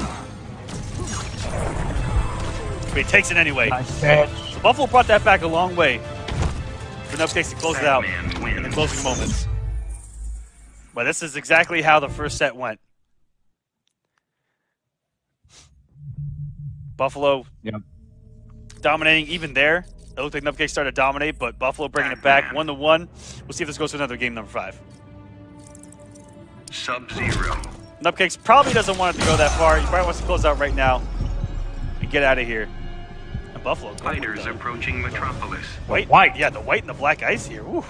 But he takes it anyway. So Buffalo brought that back a long way for Nubcakes to close it out in the closing moments. But this is exactly how the first set went. Buffalo dominating even there. It looked like Nubcakes started to dominate, but Buffalo bringing it back 1-1. We'll see if this goes to another game number 5. Sub-Zero. Nubcakes probably doesn't want it to go that far. He probably wants to close out right now and get out of here. And Buffalo. Fighters approaching Metropolis. White. Yeah, the white and the black ice here. Ooh.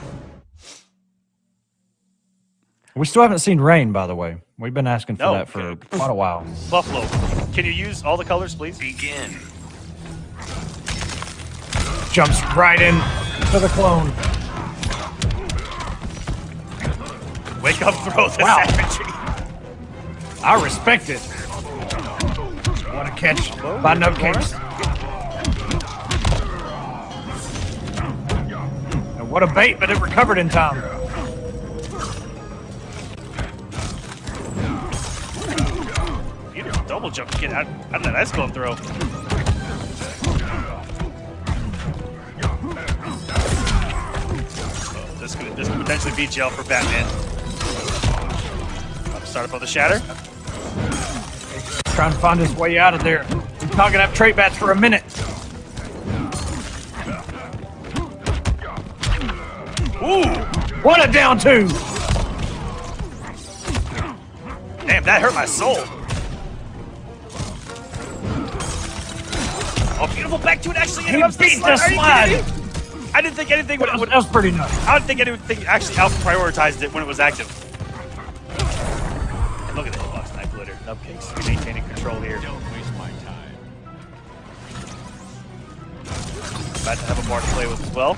We still haven't seen rain, by the way. We've been asking for that for quite a while. Buffalo, can you use all the colors, please? Begin. Jumps right in to the clone. Wake up, throw the savagery. I respect it. What a catch by Nubcakes. And what a bait, but it recovered in time. You just double jump to get out of that ice glove throw. This could potentially be jail for Batman. Start up on the shatter. Trying to find his way out of there. He's not gonna have trait bats for a minute. Ooh! What a down 2! Damn, that hurt my soul. Oh, beautiful back to it actually. He beat the slide. I didn't think anything would. That was pretty nice. I didn't think anything actually out-prioritized it when it was active. And look at that box knife glitter. Nubcakes maintaining control here. Don't waste my time. About to have a bar to play with as well.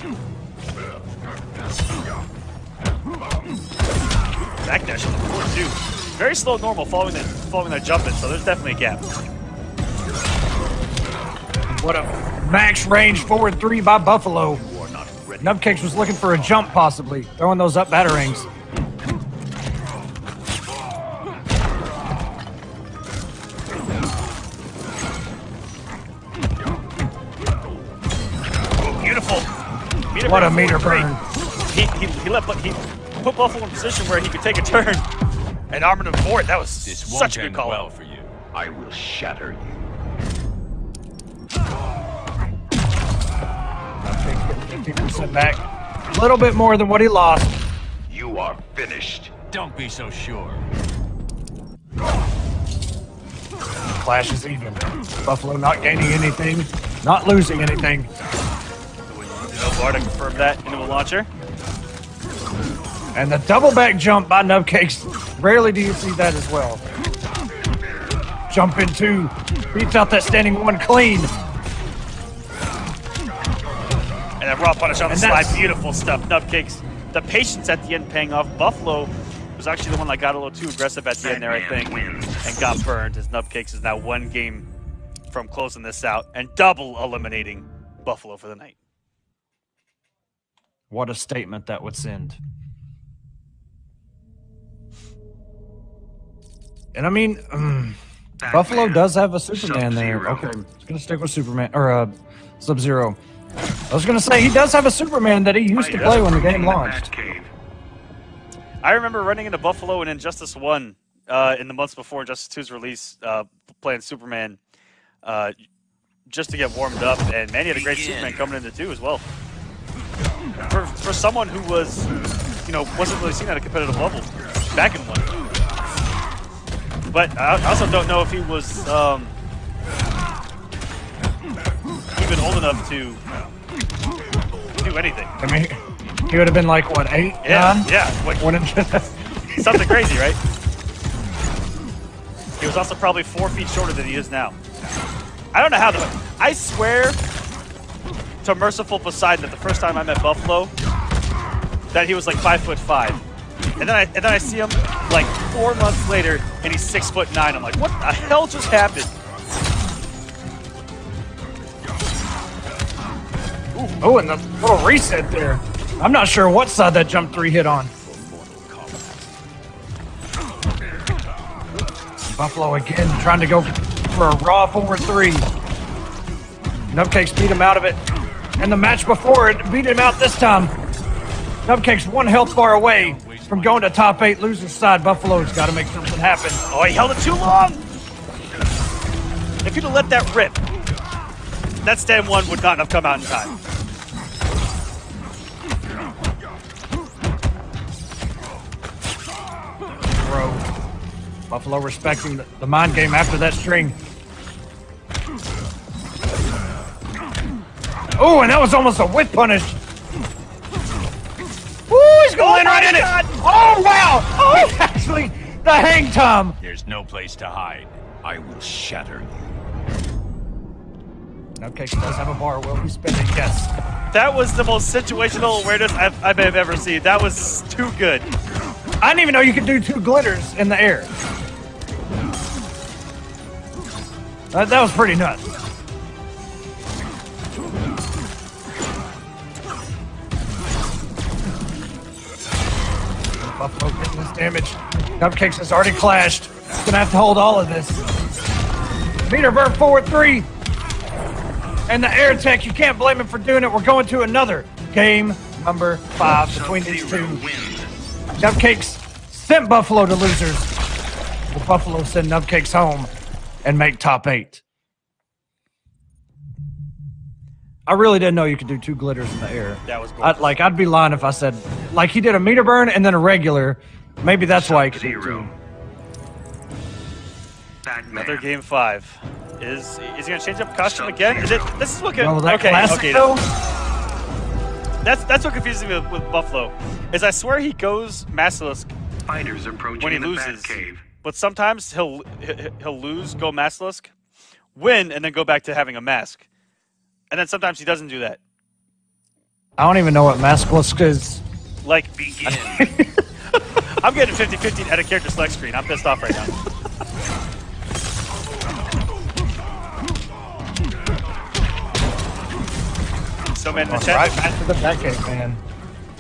Backdash on the floor too. Very slow normal following that jump in, so there's definitely a gap. What a max range forward 3 by Buffalo. already. Nubcakes was looking for a jump, possibly. Throwing those up batarangs. Beautiful. What a meter burn. He put Buffalo in a position where he could take a turn and arm him forward. That was This such won't a good end call. well for you. I will shatter you. Nubcakes getting 50% back. A little bit more than what he lost. You are finished. Don't be so sure. Clash is even. Buffalo not gaining anything, not losing anything. Bar to confirm that into a launcher. And the double back jump by Nubcakes. Rarely do you see that as well. Jump in two. Beats out that standing one clean. And then raw punish on the And slide. that's- Beautiful stuff. Nubcakes. The patience at the end paying off. Buffalo was actually the one that got a little too aggressive at the end there, I think, and got burned. As Nubcakes is now one game from closing this out and double eliminating Buffalo for the night. What a statement that would send. And I mean, Buffalo does have a Superman there. Okay, it's gonna stick with Superman or Sub-Zero. I was gonna say he does have a Superman that he used to play when the game launched. I remember running into Buffalo in Injustice 1 in the months before Injustice 2's release, playing Superman just to get warmed up, and man, he had a great Superman coming into 2 as well. For someone who was, wasn't really seen at a competitive level back in 1. But I also don't know if he was even old enough to do anything. I mean, he would have been like what, 8, 9? Yeah. Something crazy, right? He was also probably 4 feet shorter than he is now. I don't know how I swear to Merciful Poseidon that the first time I met Buffalo, that he was like 5'5", and then I see him like 4 months later, and he's 6'9". I'm like, what the hell just happened? Oh, and the little reset there. I'm not sure what side that jump 3 hit on. Buffalo again trying to go for a raw forward 3. Nubcakes beat him out of it. And the match before it beat him out this time. Nubcakes 1 health bar away from going to top 8 loser's side. Buffalo's got to make something happen. Oh, he held it too long. If he'd have let that rip, that stand 1 would not have come out in time. Bro. Buffalo respecting the mind game after that string. Oh, and that was almost a whip punish. Woo, he's going in right in it. Oh, wow. Oh, actually, the hang time. There's no place to hide. I will shatter you. Nubcakes does have a bar. Will he spend it? Yes. That was the most situational awareness I may have ever seen. That was too good. I didn't even know you could do 2 glitters in the air. That was pretty nuts. Buffalo getting this damage. Nubcakes has already clashed. He's gonna have to hold all of this. Meter burn forward 3. And the air tech, you can't blame him for doing it. We're going to another game number 5 between these two. Nubcakes sent Buffalo to losers. Will Buffalo send Nubcakes home and make top 8? I really didn't know you could do 2 glitters in the air. That was gorgeous. I'd be lying if I said, like he did a meter burn and then a regular. Maybe that's why he could do 2. Another game 5. Is he gonna change up costume again? Is it? This is what. Well, that okay. classic, Okay. though? That's what confuses me with Buffalo. Is I swear he goes maskless Fighters approaching when he the loses, Batcave. but sometimes he'll lose, go maskless, win, and then go back to having a mask, and then sometimes he doesn't do that. I don't even know what maskless is. Like, I'm getting 50-50 at a character select screen. I'm pissed off right now. Snowman in the Right chat. back to the Nubcake, man.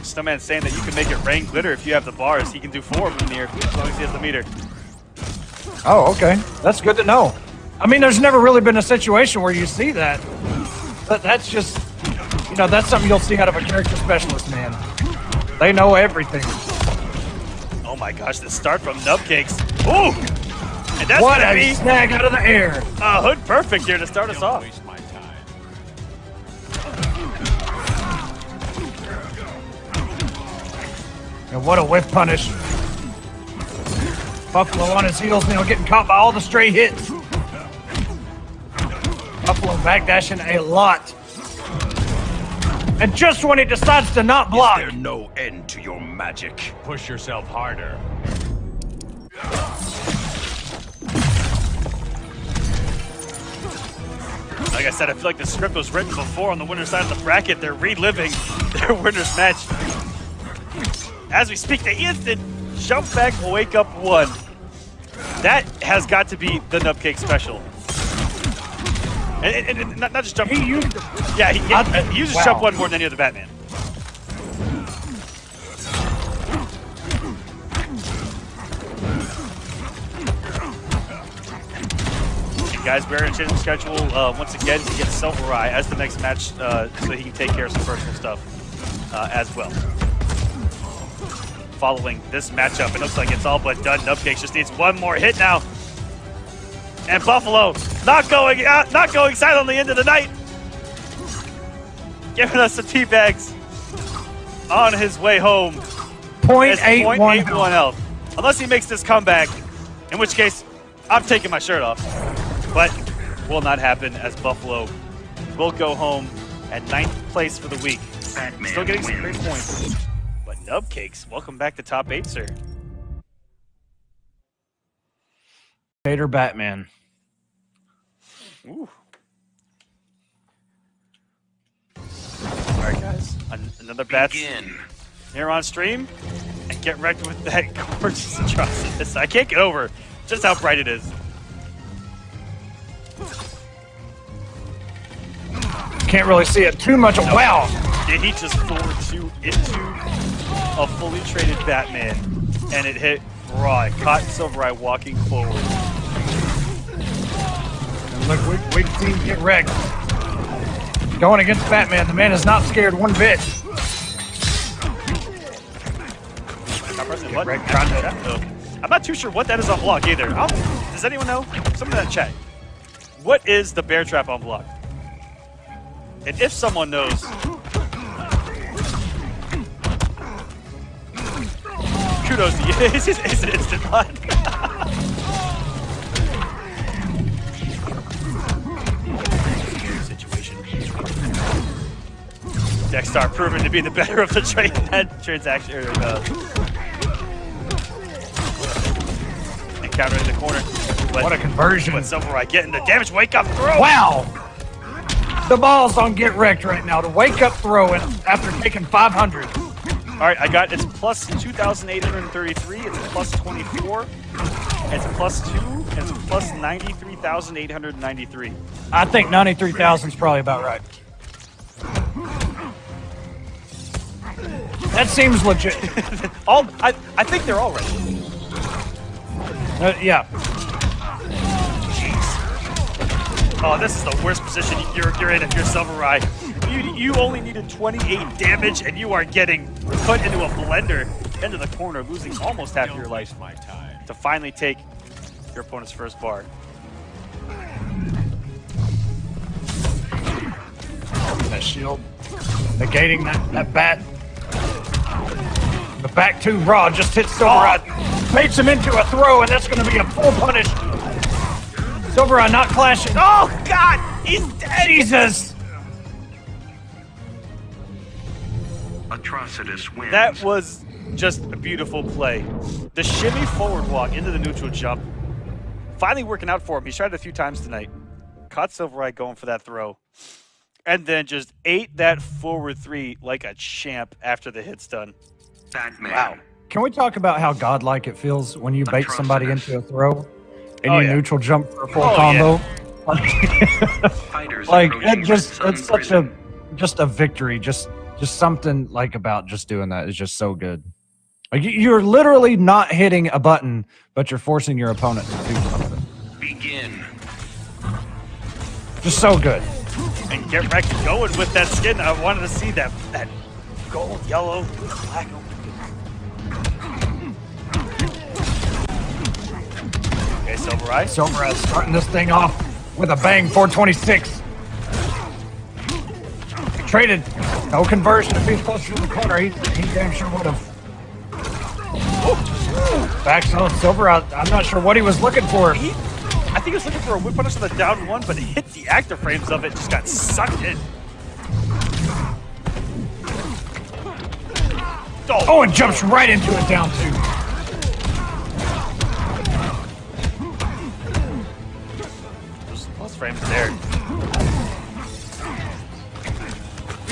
Snowman's saying that you can make it rain glitter if you have the bars. He can do 4 of them in the air as long as he has the meter. Oh, okay. That's good to know. I mean, there's never really been a situation where you see that. But that's just, you know, that's something you'll see out of a character specialist, man. They know everything. Oh my gosh, the start from Nubcakes. Ooh! And that's What gonna a be snag out of the air. a hood perfect here to start us off. Waste my time. And what a whiff punish. Buffalo on his heels now, getting caught by all the stray hits. Buffalo backdashing a lot. And just when he decides to not block. Is there no end to your magic? Push yourself harder. Like I said, I feel like the script was written before on the winner's side of the bracket. They're reliving their winner's match. As we speak, the instant jump back wake up 1. That has got to be the Nubcake special. And not just jump. He used it. Yeah, he uses jump 1 more than any other Batman. And guys, we're in changing schedule once again to get SylverRye as the next match so he can take care of some personal stuff as well. Following this matchup, it looks like it's all but done. Nubcake just needs 1 more hit now. And Buffalo not going out, not going silently into the night. Giving us some teabags on his way home. 0.81 health. Unless he makes this comeback, in which case I'm taking my shirt off. But will not happen as Buffalo will go home at 9th place for the week. Batman Still getting some wins. great points. But Nubcakes, welcome back to top 8, sir. Vader Batman. Ooh. All right, guys. Another Bats Begin. here on stream. And get wrecked with that gorgeous atrocity. I can't get over just how bright it is. Can't really see it too much. Wow. Did he just forward 2 into a fully traded Batman? And it hit raw. It caught SylverRye walking forward. And look, we've seen get wrecked. Going against Batman, the man is not scared one bit. I'm pressing the button. I'm not too sure what that is on block either. Does anyone know? Someone in that chat. What is the bear trap on block? And if someone knows, kudos to you. It's an instant run. Situation. Dexstar proving to be the better of the transaction. Encounter in the corner. But, What a conversion. but SylverRye getting the damage wake up throw. Wow. The ball's on get wrecked right now. To wake up throw it after taking 500. All right, I got it's plus 2,833. It's plus 24. It's plus 2. It's plus 93,893. I think 93,000 is probably about right. That seems legit. I think they're all right. Yeah. Oh, this is the worst position you're in if you're SylverRye. You only needed 28 damage, and you are getting put into a blender into the corner, losing almost half of your life My time. to finally take your opponent's first bar. That shield. Negating that bat. The back two raw just hits SylverRye. Baits him into a throw, and that's going to be a full punish. SylverRye not clashing. Oh, God! He's dead! Jesus! Atrocitus wins. That was just a beautiful play. The shimmy forward walk into the neutral jump. Finally working out for him. He's tried it a few times tonight. Caught SylverRye going for that throw. And then just ate that forward 3 like a champ after the hit's done. Batman. Wow. Can we talk about how godlike it feels when you bait somebody into a throw and Oh, you yeah. neutral jump for a full Oh, combo? Fighters Like, approaching it just, the it's such a just a victory. Just something like about just doing that is just so good. Like you're literally not hitting a button, but you're forcing your opponent to do something. Begin. Just so good. And Getreked going with that skin. I wanted to see that gold, yellow, black. Okay, SylverRye. SylverRye starting this thing off with a bang. 426. Traded. No conversion. If he's closer to the corner, he damn sure would have. Backs on SylverRye. I'm not sure what he was looking for. I think he was looking for a whip punish on the down one, but it hit the active frames of it, just got sucked in. Oh, and jumps right into it down two. Those frames there.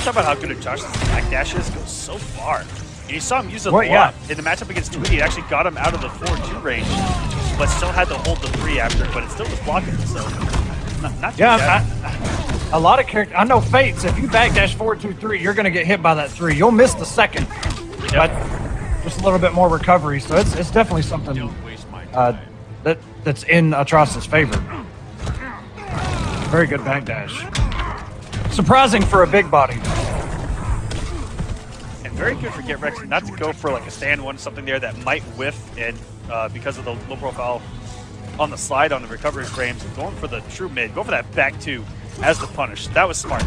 Talk about how good a Josh's backdash is. Goes so far. And you saw him use it a lot in the matchup against Tweedy. It actually got him out of the 4-2 range, but still had to hold the 3 after. But it still was blocking. So not too bad. A lot of characters. I know Fates. If you backdash 4-2-3, you're going to get hit by that 3. You'll miss the second, but just a little bit more recovery. So it's definitely something that's in Atroc's favor. Very good backdash. Surprising for a big body. And very good for Getreked not to go for like a stand one, something there that might whiff, and because of the low profile on the slide on the recovery frames, going for the true mid, go for that back two as the punish. That was smart.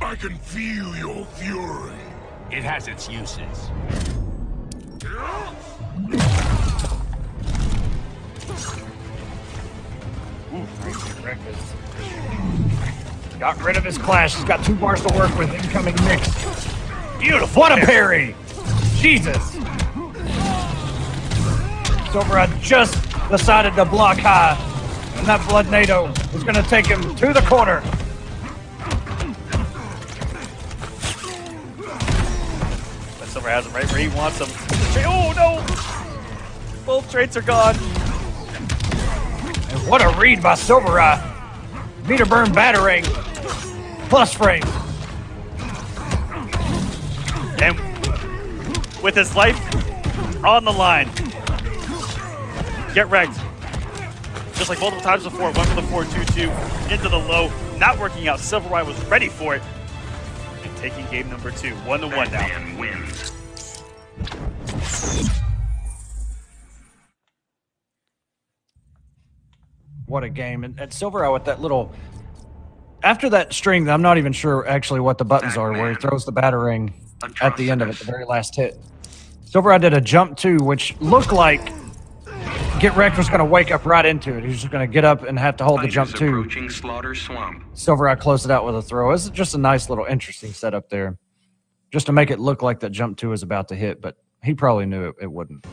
I can feel your fury. It has its uses. Got rid of his clash. He's got 2 bars to work with. Incoming mix. Beautiful. What a parry. Jesus. SylverRye just decided to block high. And that Blood NATO is going to take him to the corner. But SylverRye has him right where he wants him. Oh no! Both traits are gone. And what a read by SylverRye. Meter burn battering. Plus frame. And with his life on the line, Getreked, just like multiple times before, went for the 4-2-2 into the low, not working out. SylverRye was ready for it and taking game number 2, 1-1 now. Wins. What a game. And SylverRye with that little... After that string, I'm not even sure actually what the buttons are, where he throws the battering at the end of it, the very last hit. SylverRye did a jump 2, which looked like Getreked was going to wake up right into it. He was just going to get up and have to hold the jump 2. SylverRye closed it out with a throw. It's just a nice little interesting setup there, just to make it look like that jump 2 was about to hit, but he probably knew it wouldn't.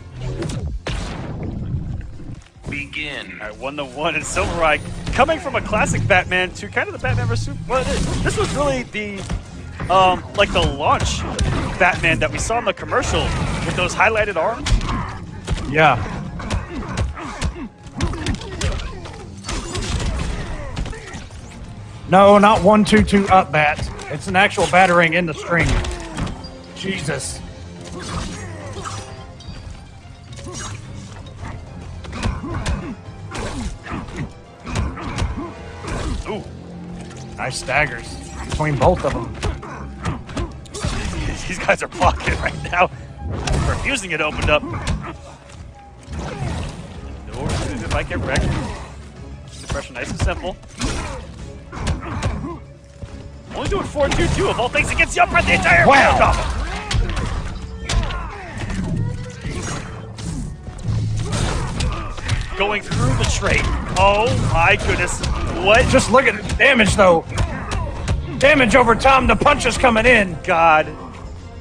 Begin. All right, 1-1, and SylverRye coming from a classic Batman to kind of the Batman vs. Well, this was really the like the launch Batman that we saw in the commercial with those highlighted arms. Yeah. No, not 1-2-2 up bat. It's an actual battering in the string. Jesus. Ooh. Nice staggers between both of them. These guys are blocking it right now. Refusing it opened up. No, if I get wrecked. Suppression nice and simple. Only doing 4-2-2 of all things against the upper the entire wow. Going through the trait. Oh my goodness. What? Just look at the damage though. Damage over time, the punch is coming in. God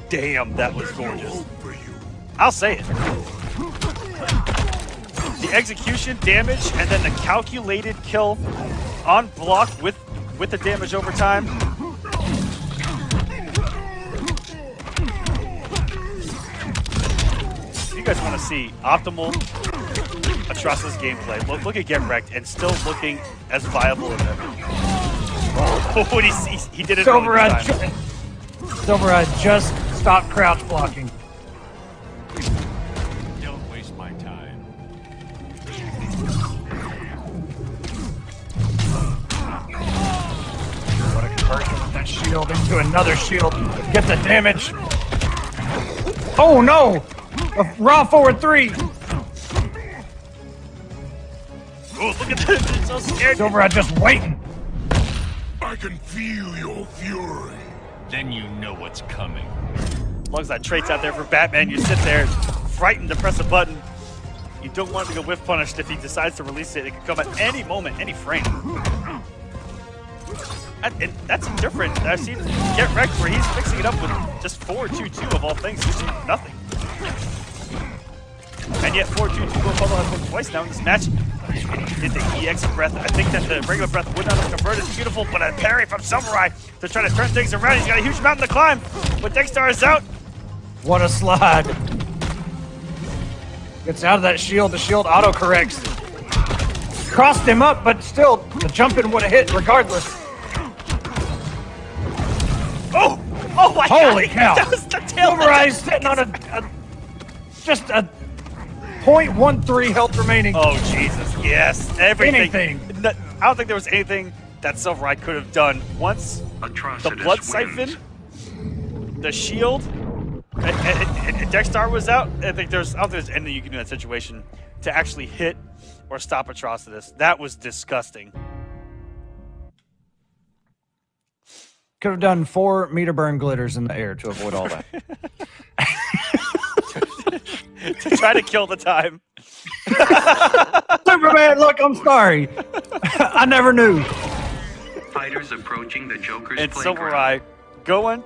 damn, that was gorgeous. I'll say it. The execution damage and then the calculated kill on block with the damage over time. You guys want to see optimal Atrocitus gameplay. Look at Getreked and still looking as viable as ever. Oh, he did it SylverRye just stopped crouch blocking. Don't waste my time. What a conversion with that shield into another shield. Get the damage. Oh no! A raw forward 3. Oh, look at this. It's so scared. SylverRye just waiting. I can feel your fury. Then you know what's coming. As long as that trait's out there for Batman, you sit there frightened to press a button. You don't want to go whiff punished if he decides to release it. It can come at any moment, any frame. And that's different. I've seen Getreked where he's fixing it up with just 4-2-2 of all things, using nothing. And yet 4-2-2 Buffalo has been twice now in this match. And he did the EX breath. I think that the regular breath would not have converted. It's beautiful, but a parry from SylverRye to try to turn things around. He's got a huge mountain to climb, but Dexter is out. What a slide. Gets out of that shield. The shield auto-corrects. Crossed him up, but still, the jumping would have hit regardless. Oh! Oh my God! Holy cow! That was the tail. SylverRye sitting on just a 0.13 health remaining. Oh Jesus! Yes, everything. Anything. I don't think there was anything that SylverRye could have done. Once the blood siphon, the shield, and Dexter was out. I don't think there's anything you can do in that situation to actually hit or stop Atrocitus. That was disgusting. Could have done 4 meter burn glitters in the air to avoid all that. To try to kill the time. Superman, look, I'm sorry. I never knew. Fighters approaching the Joker's And playground. SylverRye going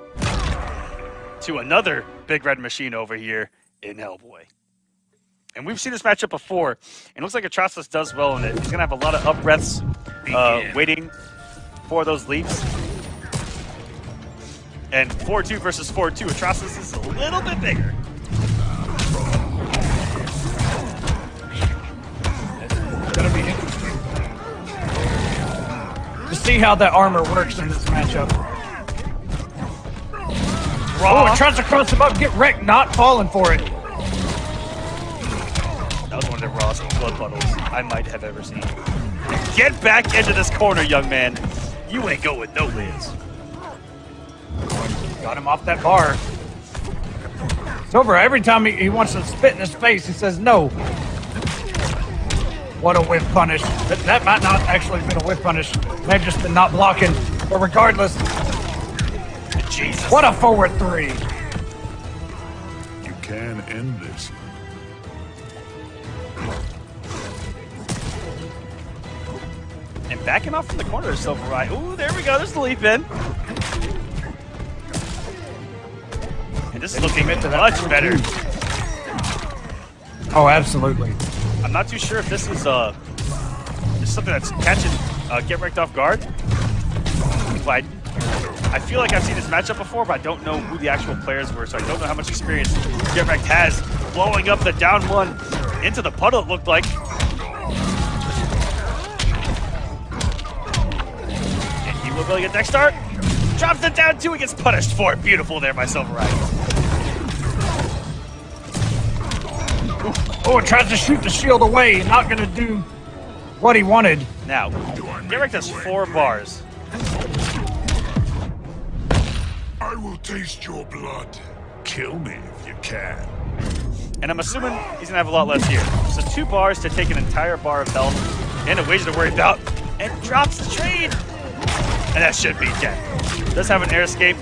to another big red machine over here in Hellboy. And we've seen this matchup before, and it looks like Atrocitus does well in it. He's going to have a lot of up breaths waiting for those leaps. And 4-2 versus 4-2, Atrocitus is a little bit bigger. It's going to be interesting to see how that armor works in this matchup. Raw. Oh, it tries to cross him up, get wrecked, not falling for it. That was one of the rawest blood puddles I might have ever seen. Get back into this corner, young man. You ain't going no ways. Got him off that bar. SylverRye, every time he wants to spit in his face, he says no. What a whiff punish. That might not actually have been a whiff punish. May have just been not blocking. But regardless, Jesus. what a forward 3. You can end this. And backing off from the corner of SylverRye. Ooh, there we go. There's the leap in. And this is looking much better. Oh, absolutely. I'm not too sure if this is something that's catching Getreked off guard. But I feel like I've seen this matchup before, but I don't know who the actual players were, so I don't know how much experience Getreked has blowing up the down one into the puddle, it looked like. And he will be able to get Dexter. Drops it down too, he gets punished for it. Beautiful there by SylverRye. Oh, it tries to shoot the shield away. Not going to do what he wanted. Now, Getreked has 4 bars. I will taste your blood. Kill me if you can. And I'm assuming he's going to have a lot less here. So 2 bars to take an entire bar of health and a wager to worry about. And drops the trade. And that should be dead. Does have an air escape.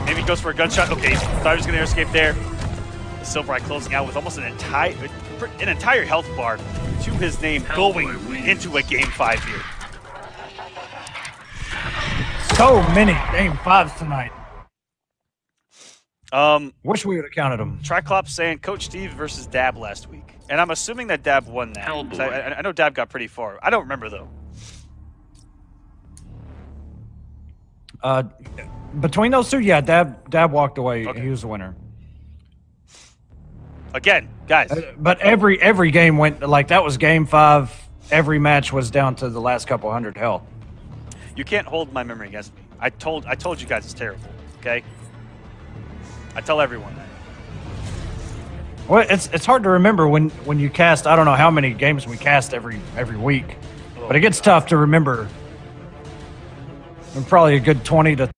Maybe he goes for a gunshot. Okay, thought he was going to air escape there. SylverRye closing out with almost an entire health bar to his name going into a game 5 here. So many game 5s tonight. Wish we would have counted them. Triclops saying Coach Steve versus Dab last week. And I'm assuming that Dab won that. I know Dab got pretty far. I don't remember, though. Between those two, yeah, Dab walked away. Okay. He was the winner. Again, guys. But every game went like that was game 5. Every match was down to the last couple hundred health. You can't hold my memory against me. I told you guys it's terrible. Okay. I tell everyone that. Well, it's hard to remember when you cast. I don't know how many games we cast every week, but it gets tough to remember. And probably a good 20 to.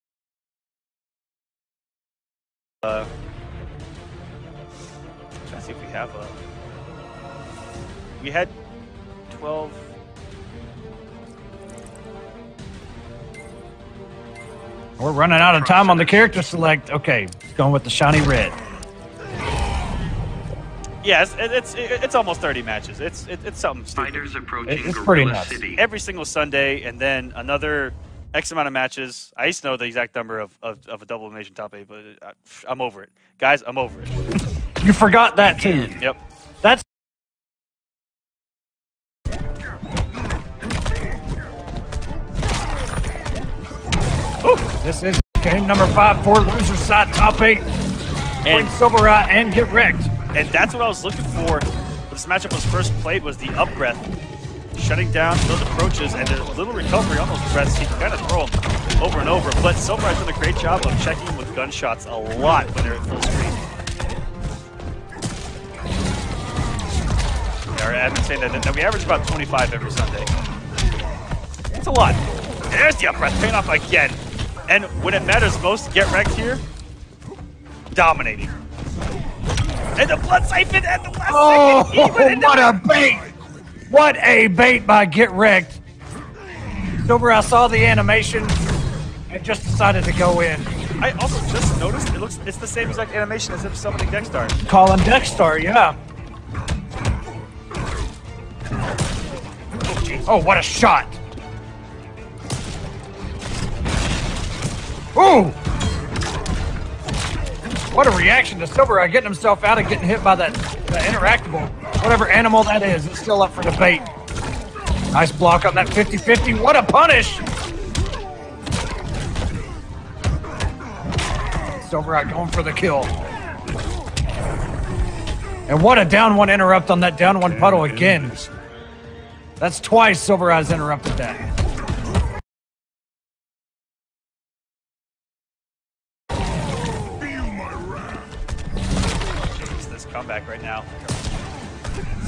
Trying to see if we have a. We had 12. We're running out of time on the character select. Okay, going with the shiny red. Yeah, it's almost 30 matches. It's something stupid. Fighters approaching It's pretty Gorilla nuts. City. Every single Sunday, and then another X amount of matches. I used to know the exact number of a double elimination top 8, but I'm over it. Guys, I'm over it. You forgot that too. Yep. That's. Ooh, this is game number 5 for loser side top 8. And SylverRye and Getreked. And that's what I was looking for when this matchup was first played, was the up breath. Shutting down those approaches and a little recovery on those breaths. He can kind of throw them over and over. But SylverRye's done a great job of checking with gunshots a lot when they're at full screen. I've been saying that we average about 25 every Sunday. It's a lot. There's the up breath paying off again. And when it matters most, Getreked here, dominating. And the blood siphon at the last second. What a bait! What a bait by Getreked. SylverRye saw the animation and just decided to go in. I also just noticed it's the same exact animation as if summoning Dexstar. Calling Dexstar, yeah. Oh, what a shot! Ooh! What a reaction to SylverRye getting himself out and getting hit by that interactable. Whatever animal that is, it's still up for debate. Nice block on that 50-50. What a punish! SylverRye going for the kill. And what a down 1 interrupt on that down 1 puddle again. That's twice SylverRye's interrupted that. This comeback right now.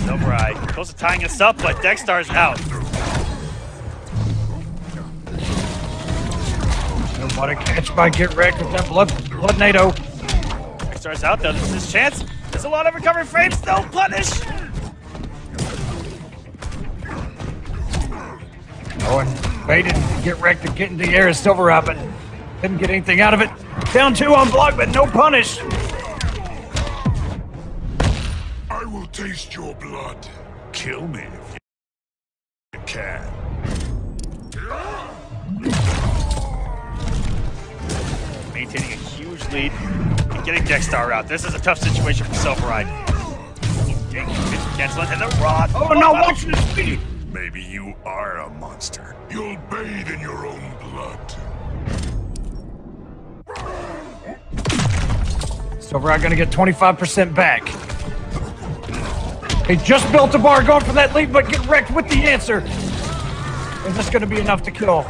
SylverRye close to tying us up, but Dexstar's out. And what a catch by Getreked with that blood NATO. Dexstar's out though. This is his chance. There's a lot of recovery frames. No punish. Oh, and baited Getreked to get in the air as SylverRye, but didn't get anything out of it. Down 2 on block, but no punish. I will taste your blood. Kill me if you can. Maintaining a huge lead and getting Dexstar out. This is a tough situation for SylverRye. Cancel it, and the rod. Oh no, watch the speed. Maybe you are a monster. You'll bathe in your own blood. SylverRye gonna get 25% back. He just built a bar going for that lead, but Getreked with the answer. Is this gonna be enough to kill?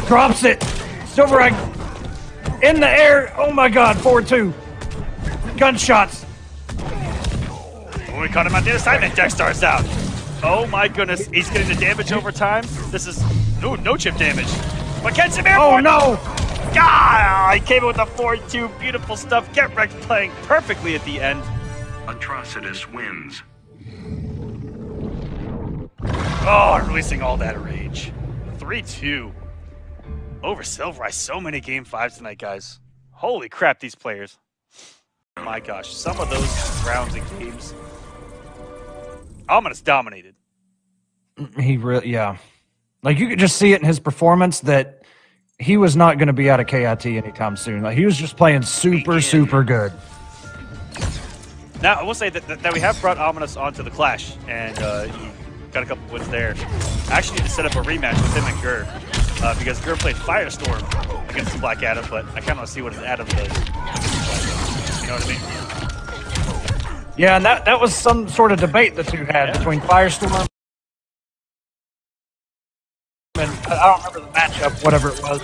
Drops it. SylverRye in the air. Oh my god, 4-2. Gunshots. Oh, we caught him on the other side, and Dexstar's out. Oh my goodness, he's getting the damage over time. This is no chip damage. But catch him airborne. Oh no! Ah, he came in with a 4-2. Beautiful stuff. Getreked playing perfectly at the end. Atrocitus wins. Oh, releasing all that rage. 3-2 over SylverRye. So many game 5s tonight, guys. Holy crap, these players. My gosh, some of those rounds and games. Ominous dominated. He really, yeah. Like you could just see it in his performance that he was not going to be out of KIT anytime soon. Like he was just playing super good. Now, I will say that we have brought Ominous onto the Clash, and he got a couple wins there. I actually need to set up a rematch with him and Gur, because Gur played Firestorm against the Black Adam, but I kind of want to see what his Adam does. You know what I mean? Yeah, and that was some sort of debate the two had between Firestorm and I don't remember the matchup, whatever it was.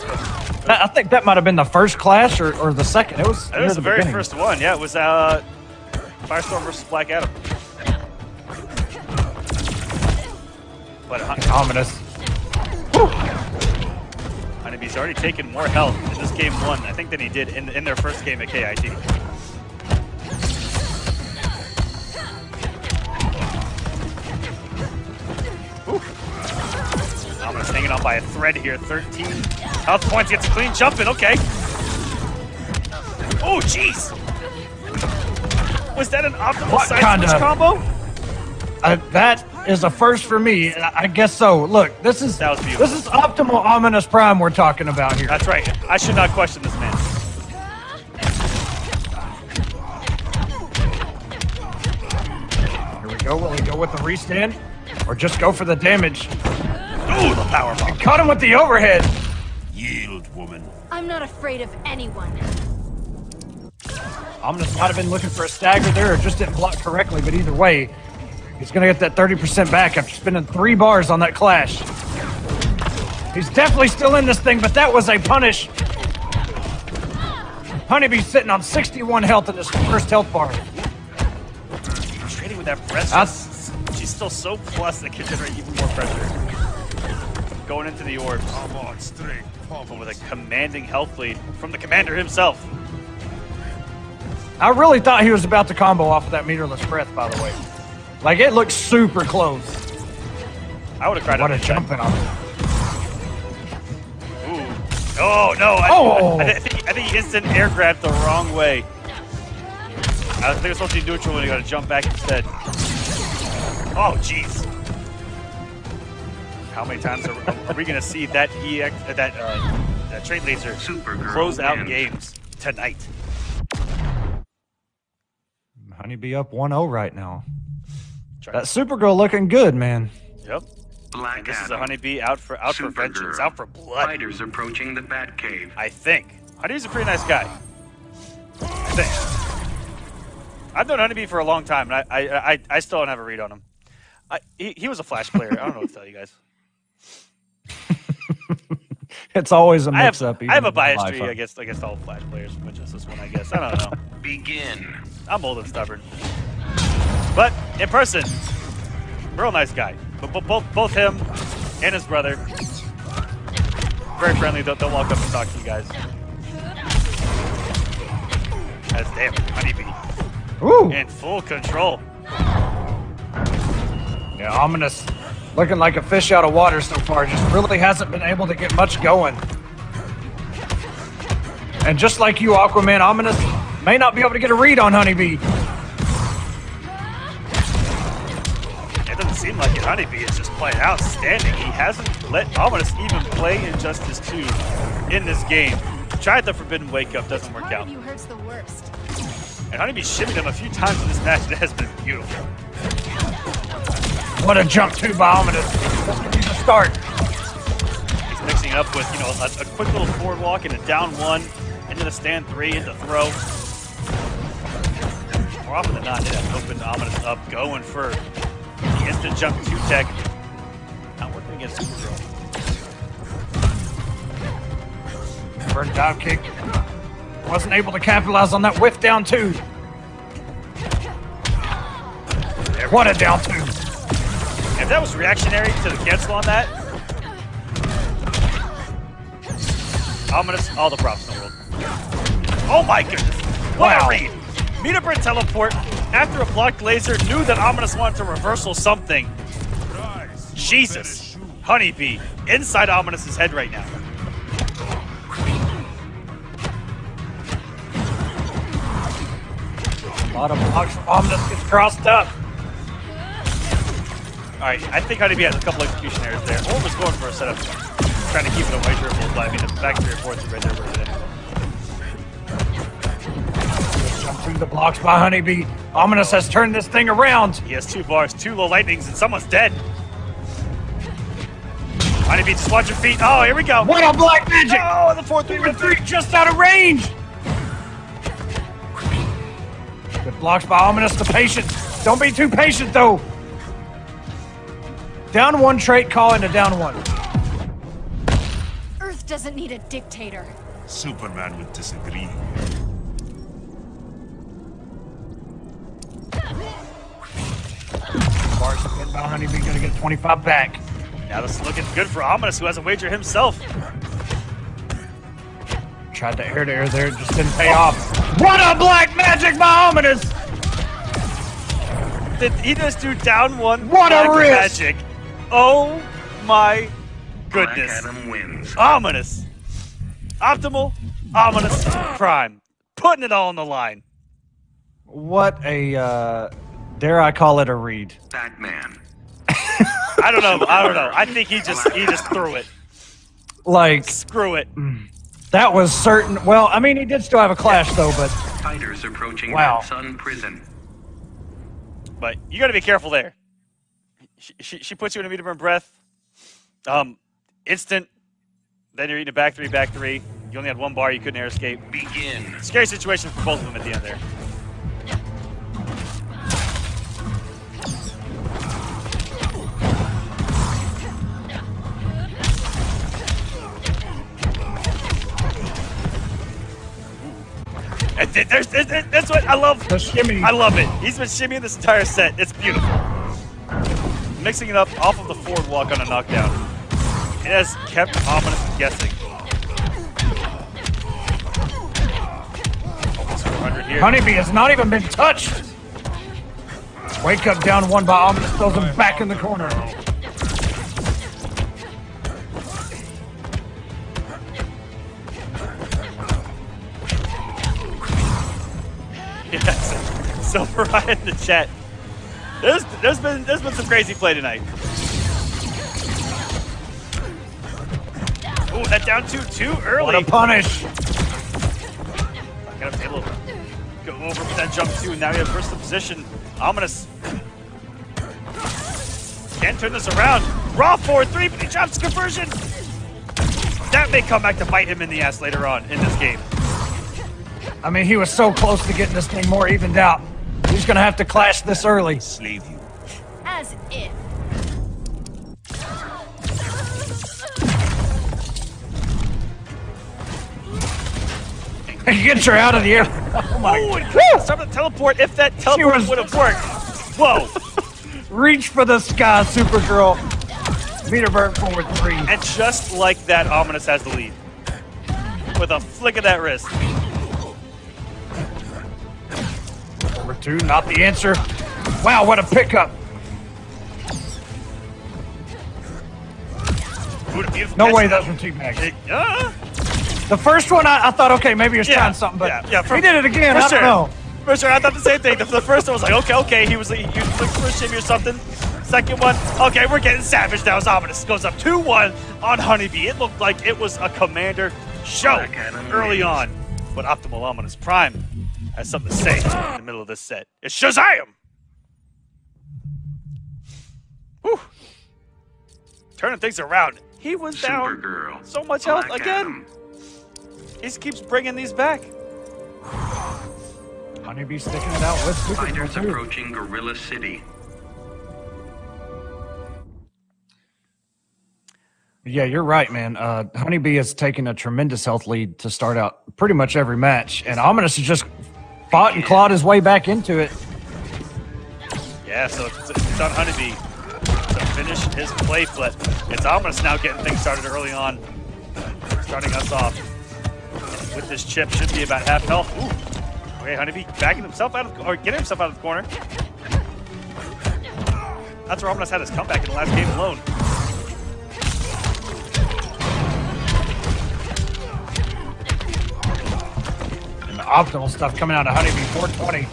But I think that might have been the first clash or the second. It was the very first one. Yeah, it was Firestorm versus Black Adam. But Ominous. HoneyBee's already taken more health in this game one, I think, than he did in their first game at KIT. Ominous hanging on by a thread here. 13 health points, gets a clean jump in. Okay. Oh, jeez. Was that an optimal side switch combo? That is a first for me. I guess so. Look, this is optimal Ominous Prime we're talking about here. That's right. I should not question this man. Here we go. Will he go with the restand or just go for the damage? Ooh, the power bomb. Caught him with the overhead. Yield, woman. I'm not afraid of anyone. Ominous might have been looking for a stagger there or just didn't block correctly, but either way, he's going to get that 30% back after spending 3 bars on that clash. He's definitely still in this thing, but that was a punish. HoneyBee's sitting on 61 health in this first health bar. Trading with that breast, she's still so plus that can generate even more pressure. Going into the orb. But with a commanding health lead from the commander himself. I really thought he was about to combo off of that meterless breath, by the way. Like, it looked super close. I would have cried. What a jump in on him. Ooh. Oh, no. I think he instant air grabbed the wrong way. I think it was supposed to be neutral when he got to jump back instead. Oh, jeez. How many times are we going to see that trait laser close out games tonight? HoneyBee up 1-0 right now. That Supergirl looking good, man. Yep. And this is a HoneyBee out for vengeance, out for blood. Fighters approaching the Batcave. I think. HoneyBee's a pretty nice guy. I think. I've known HoneyBee for a long time, and I still don't have a read on him. He was a Flash player. I don't know what to tell you guys. It's always a mix-up. I have a bias tree against all Flash players, but just this one, I guess. I don't know. Begin. I'm old and stubborn. But in person, real nice guy. But both him and his brother, very friendly. They'll walk up and talk to you guys. That's damn HoneyBee. Ooh. In full control. Yeah, Ominous looking like a fish out of water so far. Just really hasn't been able to get much going. And just like you, Aquaman, Ominous may not be able to get a read on HoneyBee. It doesn't seem like it. HoneyBee is just playing outstanding. He hasn't let Ominous even play Injustice 2 in this game. Tried the Forbidden Wake Up, doesn't work out. You hurts the worst. And HoneyBee shimmied him a few times in this match. It has been beautiful. What a jump too by Ominous. This could be the start. He's mixing it up with, you know, a quick little forward walk and a down 1 into the stand 3 into throw. More often than not, it has opened Ominous up, going for the instant jump 2 tech. Not working against Supergirl. First dive kick. Wasn't able to capitalize on that whiff down 2. What a down 2. If that was reactionary to the cancel on that, Ominous, all the props in the world. Oh my goodness. What a read. Meter Bird teleport after a blocked laser, knew that Ominous wanted to reversal something. Jesus. HoneyBee inside Ominous's head right now. A lot of blocks from Ominous gets crossed up. All right, I think HoneyBee has a couple execution errors there. Or was going for a setup, trying to keep it away dribble, but I mean, the back 3 or 4's right there where it is. Jump through the blocks by HoneyBee. Ominous has turned this thing around. He has 2 bars, 2 low lightnings, and someone's dead. HoneyBee, just watch your feet. Oh, here we go. What a black magic! Oh, the 4-3 3 just out of range. Good Blocks by Ominous, the patience. Don't be too patient, though. Down one trait, call into down one. Earth doesn't need a dictator. Superman would disagree. Bars again by HoneyBee, gonna get 25 back. Now this is looking good for Ominous, who has a wager himself. Tried to air there, it just didn't pay off. What a black magic by Ominous! Did he just do down one? What a black risk! magic. Oh my goodness. Black Adam wins. Ominous. Optimal, Ominous, Prime. Putting it all on the line. What a, dare I call it a read? Batman. I don't know. I think he just threw it. Like, Screw it. that was certain. Well, I mean, he did still have a clash, though, but Fighters approaching Wow. Sun Prison. But you got to be careful there. She puts you in a meter burn breath. Instant. Then you're eating a back three. You only had one bar. You couldn't air escape. Begin. Scary situation for both of them at the end there. And that's what I love. the shimmy. I love it. He's been shimmying this entire set. It's beautiful. Mixing it up off of the forward walk on a knockdown. It has kept Ominous guessing. Almost 400 here. HoneyBee has not even been touched. Wake up down one by Ominous, throws him back in the corner. Yes. SylverRye in the chat. There's been some crazy play tonight. Ooh, that down two too early. What a punish. Got him able to go over with that jump too. Now he has versatile position. Ominous. Can't turn this around. Raw forward three, but he drops conversion. That may come back to bite him in the ass later on in this game. I mean, he was so close to getting this thing more evened out. He's gonna have to clash this early. Slave you. As if. Get her out of the air. Oh my Ooh, god. and start with the teleport if that teleport would have worked. Whoa. Reach for the sky, Supergirl. Meter burn forward three. And just like that, Ominous has the lead. With a flick of that wrist. Forward two, not the answer. Wow, what a pickup. Ooh, the beautiful No catch. way those were two bags. Yeah. The first one, I thought, okay, maybe he was Yeah, trying something, but yeah, he did it again. I don't know. For sure, I thought the same thing. The first one was like, okay, he was looking for a shimmy or something. Second one, okay, we're getting savage now as Ominous goes up 2-1 on HoneyBee. It looked like it was a commander show early on. But Optimal Ominous Prime has something to say in the middle of this set. It's Shazam! Whew. Turning things around. He was down Supergirl. so much health Black again. Adam. He just keeps bringing these back. HoneyBee sticking it out with Fighters Supergirl, too. approaching Gorilla City. Yeah, you're right, man. HoneyBee has taken a tremendous health lead to start out pretty much every match, and Ominous has just fought and clawed his way back into it. Yeah, so it's on HoneyBee to finish his play, but it's Ominous now getting things started early on, starting us off. With this chip, should be about half health. Ooh. Okay, HoneyBee backing himself out of, or getting himself out of the corner. That's where Ominous had his comeback in the last game alone. And the optimal stuff coming out of HoneyBee, 420.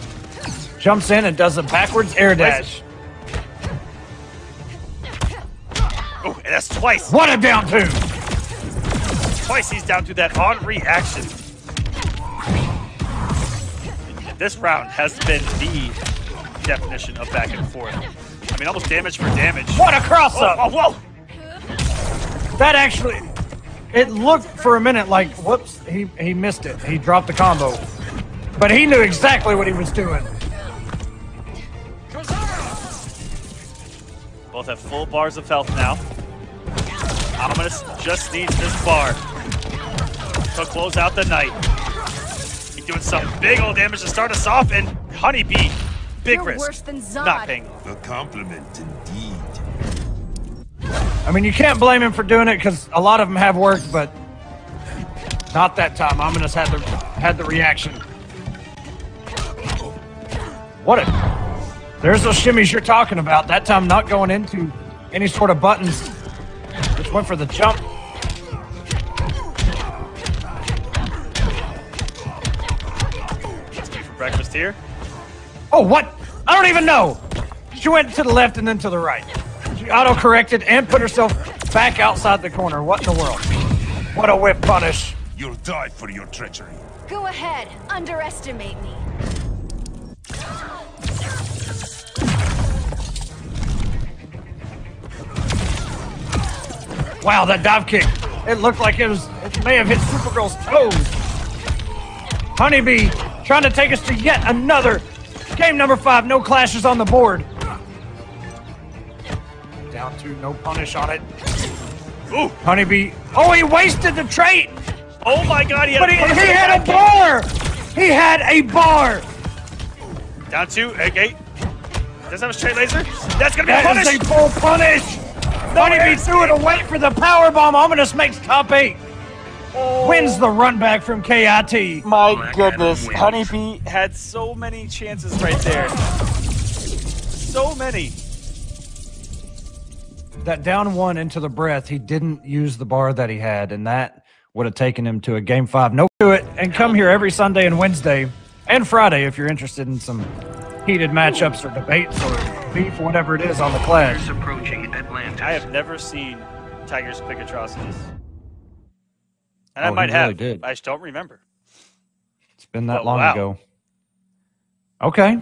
Jumps in and does a backwards air dash. Oh, and that's twice. What a down two! Twice he's down to that on reaction. This round has been the definition of back and forth. I mean, almost damage for damage. What a cross up! Oh, whoa! That actually, it looked for a minute like, whoops, he missed it. He dropped the combo. But he knew exactly what he was doing. Both have full bars of health now. Ominous just needs this bar to close out the night. He's doing some big old damage to start us off, and HoneyBee, big You're risk. worse than Zod. Not paying. A compliment indeed. I mean, you can't blame him for doing it because a lot of them have worked, but not that time. Ominous had the reaction. What a... There's those shimmies you're talking about. That time not going into any sort of buttons. Just went for the jump. Let's be for breakfast here. Oh, what? I don't even know. She went to the left and then to the right. She auto-corrected and put herself back outside the corner. What in the world? What a whip punish. You'll die for your treachery. Go ahead, underestimate me. Wow, that dive kick. It looked like it may have hit Supergirl's toes. HoneyBee trying to take us to yet another game number 5. No clashes on the board. Down 2, no punish on it. Ooh. HoneyBee. Oh, he wasted the trait. Oh my God, he had But he had a bar. He had a bar. Down 2, okay. Does have a straight laser? That's gonna be a That punish. is a full punish. HoneyBee threw it away for the powerbomb. Ominous makes top 8. Wins the run back from KIT. My Black goodness, Adam wins. HoneyBee had so many chances right there. So many. That down 1 into the breath, he didn't use the bar that he had, and that would have taken him to a game 5. No, do it, and come here every Sunday and Wednesday and Friday if you're interested in some heated matchups or debates or beef, whatever it is on the clash. Fighters approaching Atlantis. I have never seen Tigers pick atrocities. And Oh, I might he really have. did. I just don't remember. It's been that Oh, long wow. ago. Okay.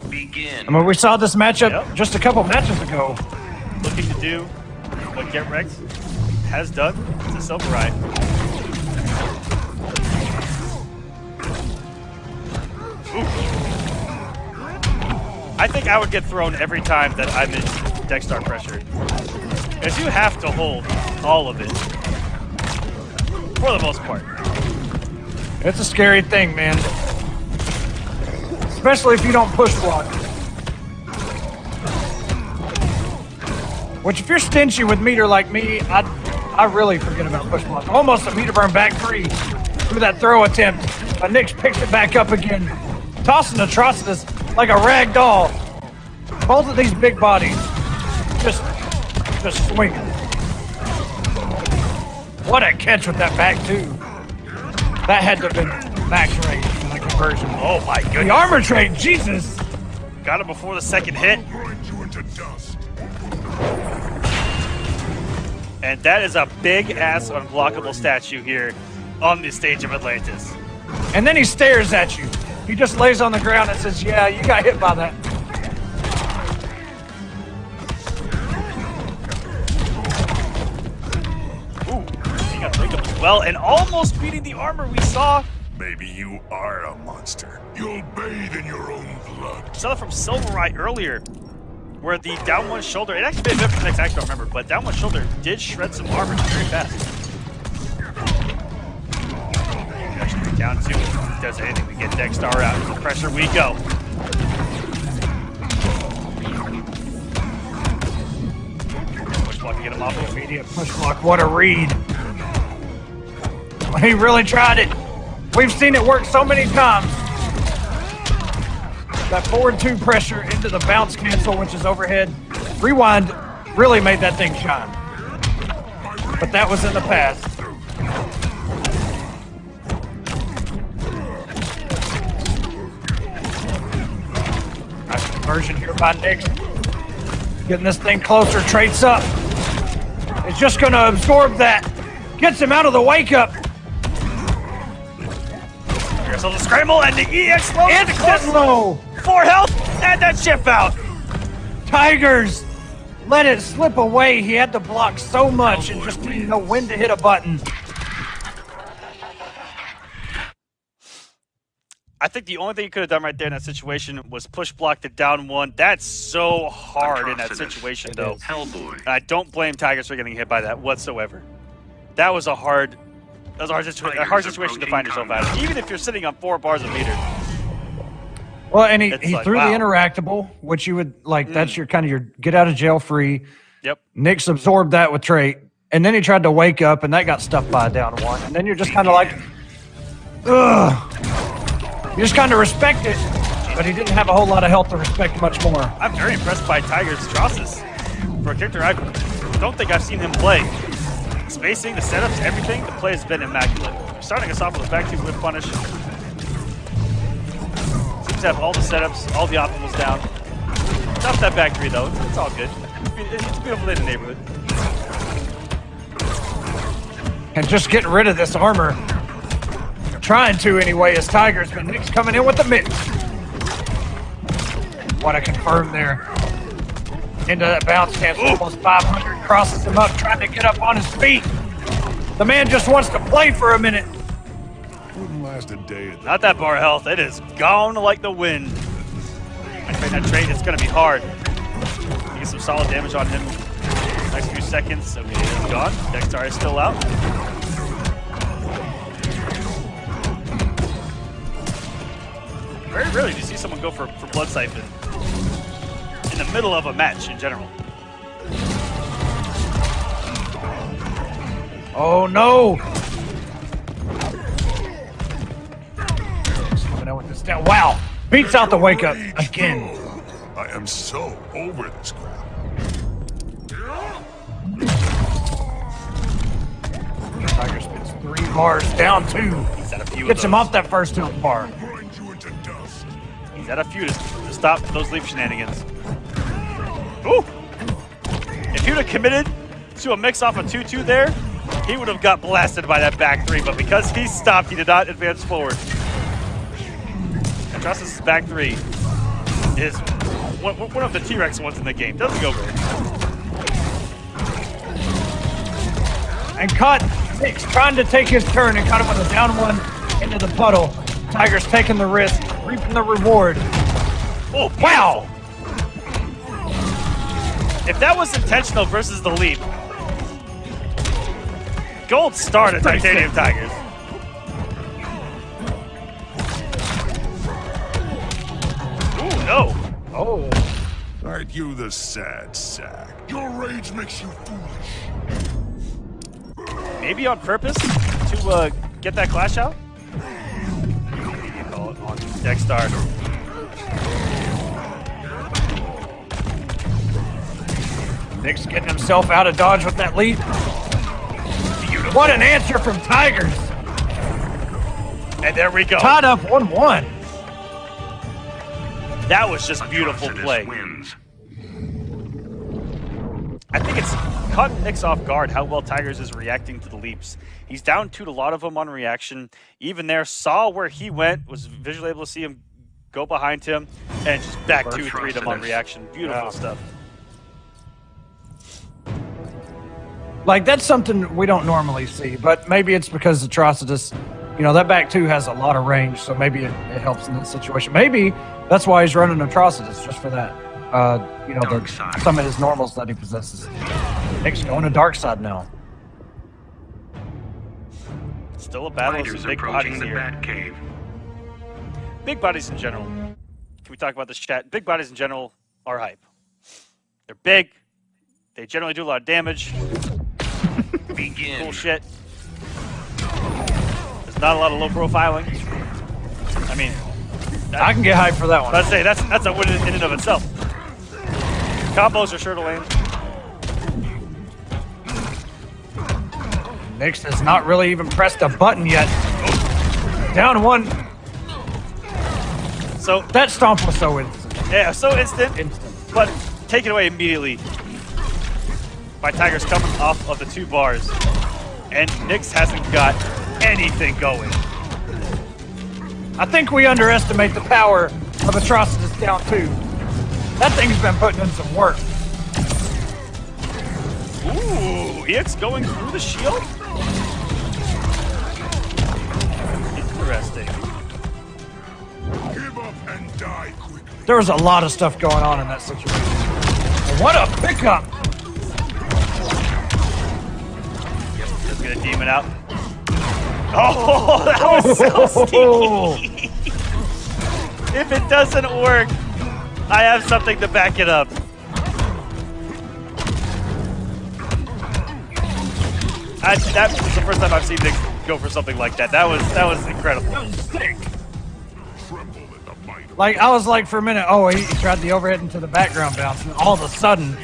Begin. I mean, we saw this matchup Yep. just a couple matches ago. Looking to do what Getreked has done to SylverRye. I think I would get thrown every time that I'm in Dexstar pressure. Because you have to hold all of it. For the most part. It's a scary thing, man. Especially if you don't push block. Which, if you're stingy with meter like me, I really forget about push block. Almost a meter burn back 3 through that throw attempt. But Knick picks it back up again. Tossing Atrocitus like a rag doll. Both of these big bodies just swinging. What a catch with that back 2. That had to have been max range in the conversion. Oh my The goodness. armor trade, Jesus. Got him before the second hit. Grind you into dust. And that is a big-ass unblockable statue here on the stage of Atlantis. And then he stares at you. He just lays on the ground and says, yeah, you got hit by that. Ooh, he got breakup as well, and almost beating the armor we saw. Maybe you are a monster. You'll bathe in your own blood. We saw that from SylverRye earlier, where the down 1 shoulder, it actually made a difference, I don't remember, but down 1 shoulder did shred some armor very fast. Actually, down 2 does anything to get Dexstar out. Into the pressure we go. Push block to get him off of the Immediate push block. What a read. He really tried it. We've seen it work so many times. That forward 2 pressure into the bounce cancel, which is overhead. Rewind really made that thing shine. But that was in the past. Nice conversion here by Knick. Getting this thing closer, traits up. It's just going to absorb that. Gets him out of the wake up. Here's the scramble and the EX low. Instant low. 4 health and that chip out. Tigers let it slip away. He had to block so much and just didn't know when to hit a button. I think the only thing you could have done right there in that situation was push block the down one. That's so hard in that situation, though. Hellboy. And I don't blame Tigers for getting hit by that whatsoever. That was a hard situation to find yourself out of, even if you're sitting on 4 bars a meter. Well, and he Like, threw wow. the interactable, which you would like. That's your kind of your get out of jail free. Yep. Nick's absorbed that with trait, and then he tried to wake up, and that got stuffed by a down one. And then you're just kind of like, ugh. You just kind of respect it, but he didn't have a whole lot of health to respect much more. I'm very impressed by Tiger's Trosses. For a character I don't think I've seen him play. Spacing, the setups, everything, the play has been immaculate. Starting us off with a back 2 whip punish. Seems to have all the setups, all the optimals down. Not that back 3 though, it's all good. It's a beautiful day in the neighborhood. And just getting rid of this armor. Trying to anyway as Tigers, but Nick's coming in with the mix. What a confirm there. Into that bounce stance, almost 500, crosses him up, trying to get up on his feet. The man just wants to play for a minute. Wouldn't last a day. Not that bar health, it is gone like the wind. That trade, it's gonna be hard. You get some solid damage on him. Next few seconds, okay, he's gone. Dextar is still out. Very rarely do you see someone go for Blood Siphon in the middle of a match in general. Oh no! Wow! Beats out the wake up again. I am so over this crap. Tiger spits 3 bars down 2. He's at a few Gets of him those. off that first health bar. Grind you into dust. He's at a few to stop those leap shenanigans. Ooh! If he would have committed to a mix off a 2-2 there, he would have got blasted by that back 3, but because he stopped, he did not advance forward. And Trustis' back 3 is one of the T-Rex ones in the game. Doesn't go very far. And caught Nick's trying to take his turn and caught him with a down 1 into the puddle. Tiger's taking the risk, reaping the reward. Oh, Wow! if that was intentional versus the leap, gold star to Titanium Tigers. Ooh, no. Oh. Aren't you the sad sack? Your rage makes you foolish. Maybe on purpose to get that clash out? You call it on Dextar. Nick's getting himself out of dodge with that leap. What an answer from Tigers. And there we go. Tied up 1-1. That was just beautiful play. Wins. I think it's caught Nick's off guard how well Tigers is reacting to the leaps. He's down 2 to a lot of them on reaction. Even there, saw where he went, was visually able to see him go behind him, and just back 2-3'd him on reaction. Beautiful stuff. Like, that's something we don't normally see, but maybe it's because Atrocitus, you know, that back 2 has a lot of range, so maybe it helps in that situation. Maybe that's why he's running Atrocitus, just for that. You know, some of his normals that he possesses. Nick's going to dark side now. Still a battle of some big bodies here. Batcave. Big bodies in general. Can we talk about this chat? Big bodies in general are hype. They're big. They generally do a lot of damage. Begin. Cool shit. There's not a lot of low profiling. I mean, I can get hyped for that one. I'd say that's a win in and of itself. Combos are sure to land. Nick's has not really even pressed a button yet. Down 1. So That stomp was so instant. yeah, so instant, but taken away immediately by Tigers coming off of the 2 bars. And Nix hasn't got anything going. I think we underestimate the power of Atrocitus down 2. That thing's been putting in some work. Ooh, EX going through the shield? Interesting. and die quickly. There was a lot of stuff going on in that situation. What a pickup! Just gonna demon out. Oh, that was so sneaky. If it doesn't work, I have something to back it up. That was the first time I've seen Nick go for something like that. That was incredible. That was sick. Like, I was like for a minute, oh, he tried the overhead into the background bounce, and all of a sudden,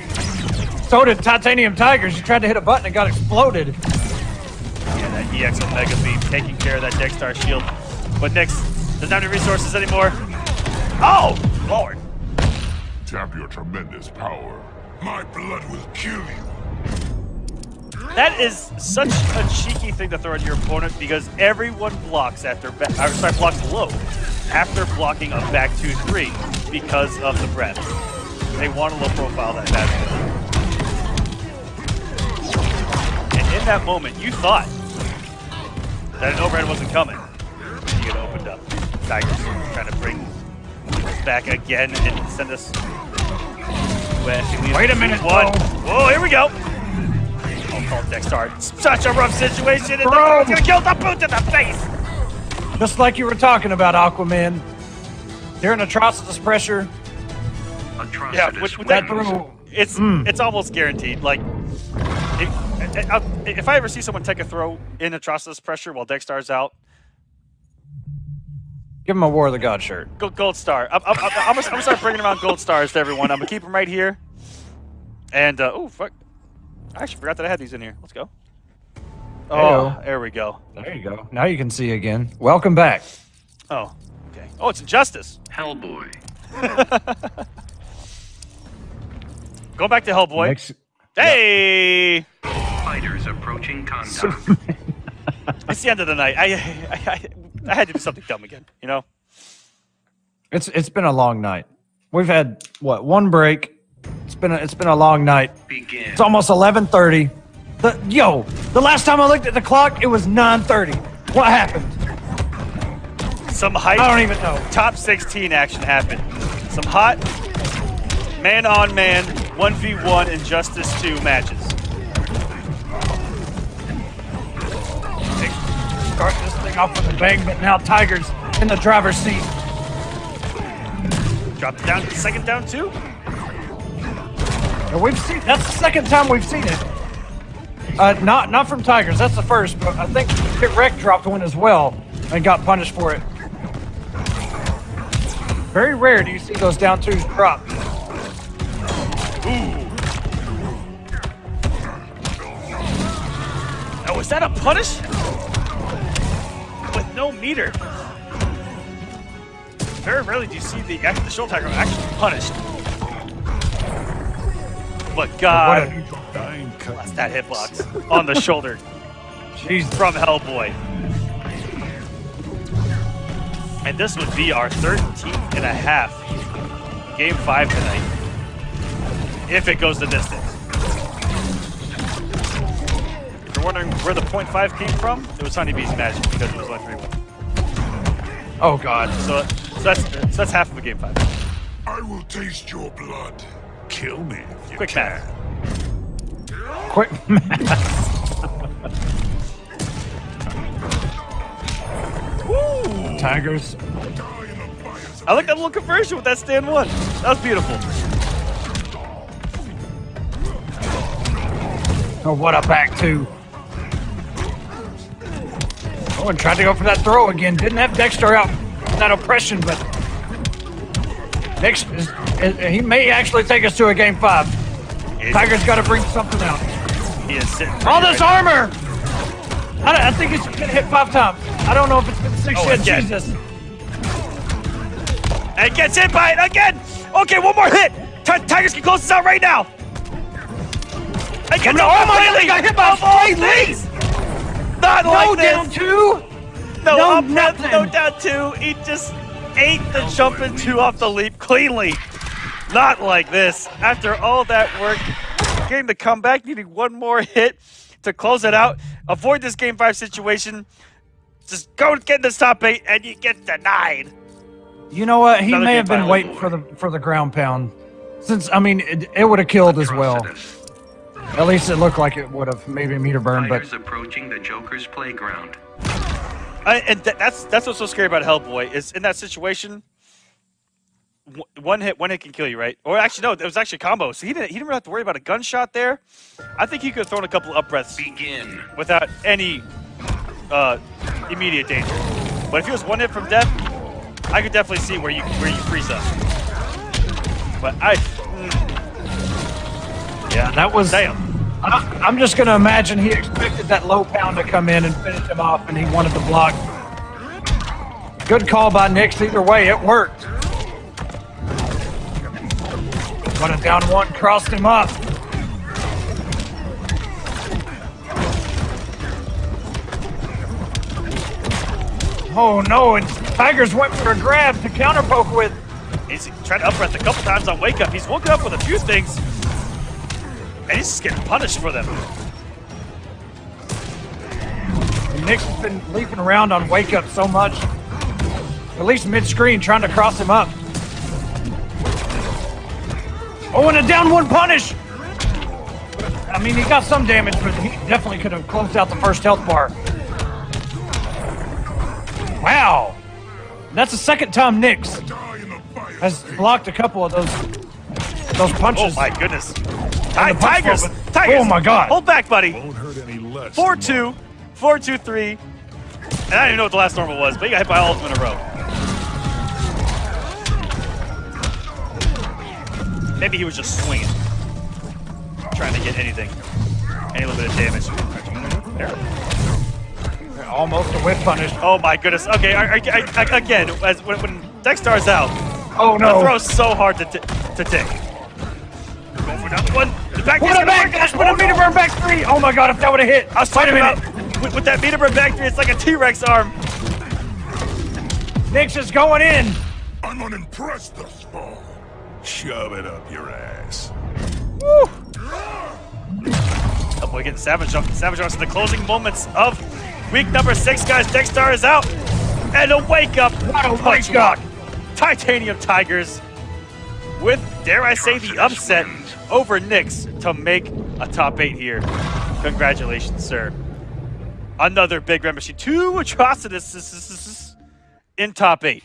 so did TitaniumTigre. She tried to hit a button and got exploded. Yeah, that EX Omega Beam taking care of that Dexter shield. But Nyx doesn't have any resources anymore. Oh, Lord. Tap your tremendous power. My blood will kill you. That is such a cheeky thing to throw at your opponent because everyone blocks after blocks low after blocking a back 2-3 because of the breath. They want to low profile that bad. And in that moment, you thought that an overhead wasn't coming. You get opened up. Tigers trying to bring us back again and send us. Wait a minute, one. Whoa, here we go. Call Dexter. Such a rough situation, and it's gonna kill the boot to the face. Just like you were talking about, Aquaman. During atrocitus pressure. Yeah, with that through, it's almost guaranteed. Like, if I ever see someone take a throw in atrocitus pressure while Dexter's out, give him a War of the God shirt. Gold star. I'm gonna start bringing around gold stars to everyone. I'm gonna keep them right here. And oh fuck. I actually forgot that I had these in here. Let's go. Oh, there we go. There you go. Now you can see again. Welcome back. Oh, okay. Oh, it's Injustice. Hellboy. Go back to Hellboy. Hey! Fighters approaching contact. It's the end of the night. I had to do something dumb again, you know? It's been a long night. We've had, what, one break. It's been a long night. Begin. It's almost 11:30. The last time I looked at the clock, it was 9:30. What happened? Some hype. I don't even know. Top 16 action happened. Some hot man-on-man 1v1 Injustice 2 matches. Start this thing off with a bang, but now Tiger's in the driver's seat. Drop it down. Second down too. That's the second time we've seen it. Not from Tigers. That's the first, but I think Getreked dropped one as well and got punished for it. Very rare do you see those down twos drop. Ooh. Oh, is that a punish? With no meter. Very rarely do you see the shoulder tackle actually punished. But God, bless that hitbox on the shoulder. Jeez, from Hellboy. And this would be our 13th and a half Game 5 tonight. If it goes the distance. If you're wondering where the .5 came from, it was HoneyBee's magic because it was 1-3-1. Oh God. So that's half of a Game 5. I will taste your blood. Kill me. Quick math. Quick math. Woo! Tigers. I like that little conversion with that stand one. That was beautiful. Oh, what a back two. Oh, and tried to go for that throw again. Didn't have Dexter out that oppression, but he may actually take us to a Game 5. Tiger's got to bring something out. He is sitting. All this armor! I think it's been hit 5 times. I don't know if it's been 6 yet. Again. Jesus. And gets hit by it again! Okay, one more hit! Tigers can close this out right now! And gets Oh my God, he got hit by Tweedy! Not like this! Down 2? No, No, up, nothing. no down 2. He just ate the jump into off the leap cleanly. Not like this. After all that work, getting the comeback, needing one more hit to close it out, avoid this Game 5 situation, just go get in this top 8, and you get denied. You know what? He Another may game have been violation. waiting for the ground pound. Since, I mean, it would have killed as well. At least it looked like it would have. Maybe a meter burn, but... Fighters approaching the Joker's playground. And that's what's so scary about Hellboy, is in that situation, one hit can kill you, right? Or actually, no, it was actually a combo. So he didn't really have to worry about a gunshot there. I think he could have thrown a couple up breaths Begin. without any immediate danger. But if he was one hit from death, I could definitely see where you freeze up. But Yeah, that was... damn. I'm just going to imagine he expected that low pound to come in and finish him off, and he wanted to block. Good call by Knick. Either way, it worked. Went it down one, crossed him up. Oh no, and Tigers went for a grab to counter poke with. He's tried to up breath a couple times on Wake Up. He's woken up with a few things, and he's just getting punished for them. And Knick's been leaping around on Wake Up so much. At least mid-screen, trying to cross him up. Oh, and a down one punish! I mean, he got some damage, but he definitely could have closed out the first health bar. Wow! That's the second time Knick has blocked a couple of those punches. Oh my goodness. And the punch Tigers! forward. Tigers! Oh my god. Hold back, buddy. Won't hurt any less. 4-2, 4-2-3. And I don't even know what the last normal was, but he got hit by all of them in a row. Maybe he was just swinging, trying to get anything, any little bit of damage. There. Almost a whip punish. Oh my goodness. Okay, again, when Dextar's out, Oh the no. throw's so hard to take. Going for another one. The back What a back dash, what a meter burn back three. Oh my god, if that would have hit. I was talking about with that meter burn back three, it's like a T-Rex arm. Knick's is going in. I'm unimpressed thus far. Shove it up your ass. Woo. Oh boy, getting Savage Arms in the closing moments of week number 6, guys. Dextar is out. And a Wake Up. What a punch Wake Up. rock. Titanium Tigers with, dare I say, the upset over Knicks to make a top 8 here. Congratulations, sir. Another big red machine. 2 atrocities in top 8.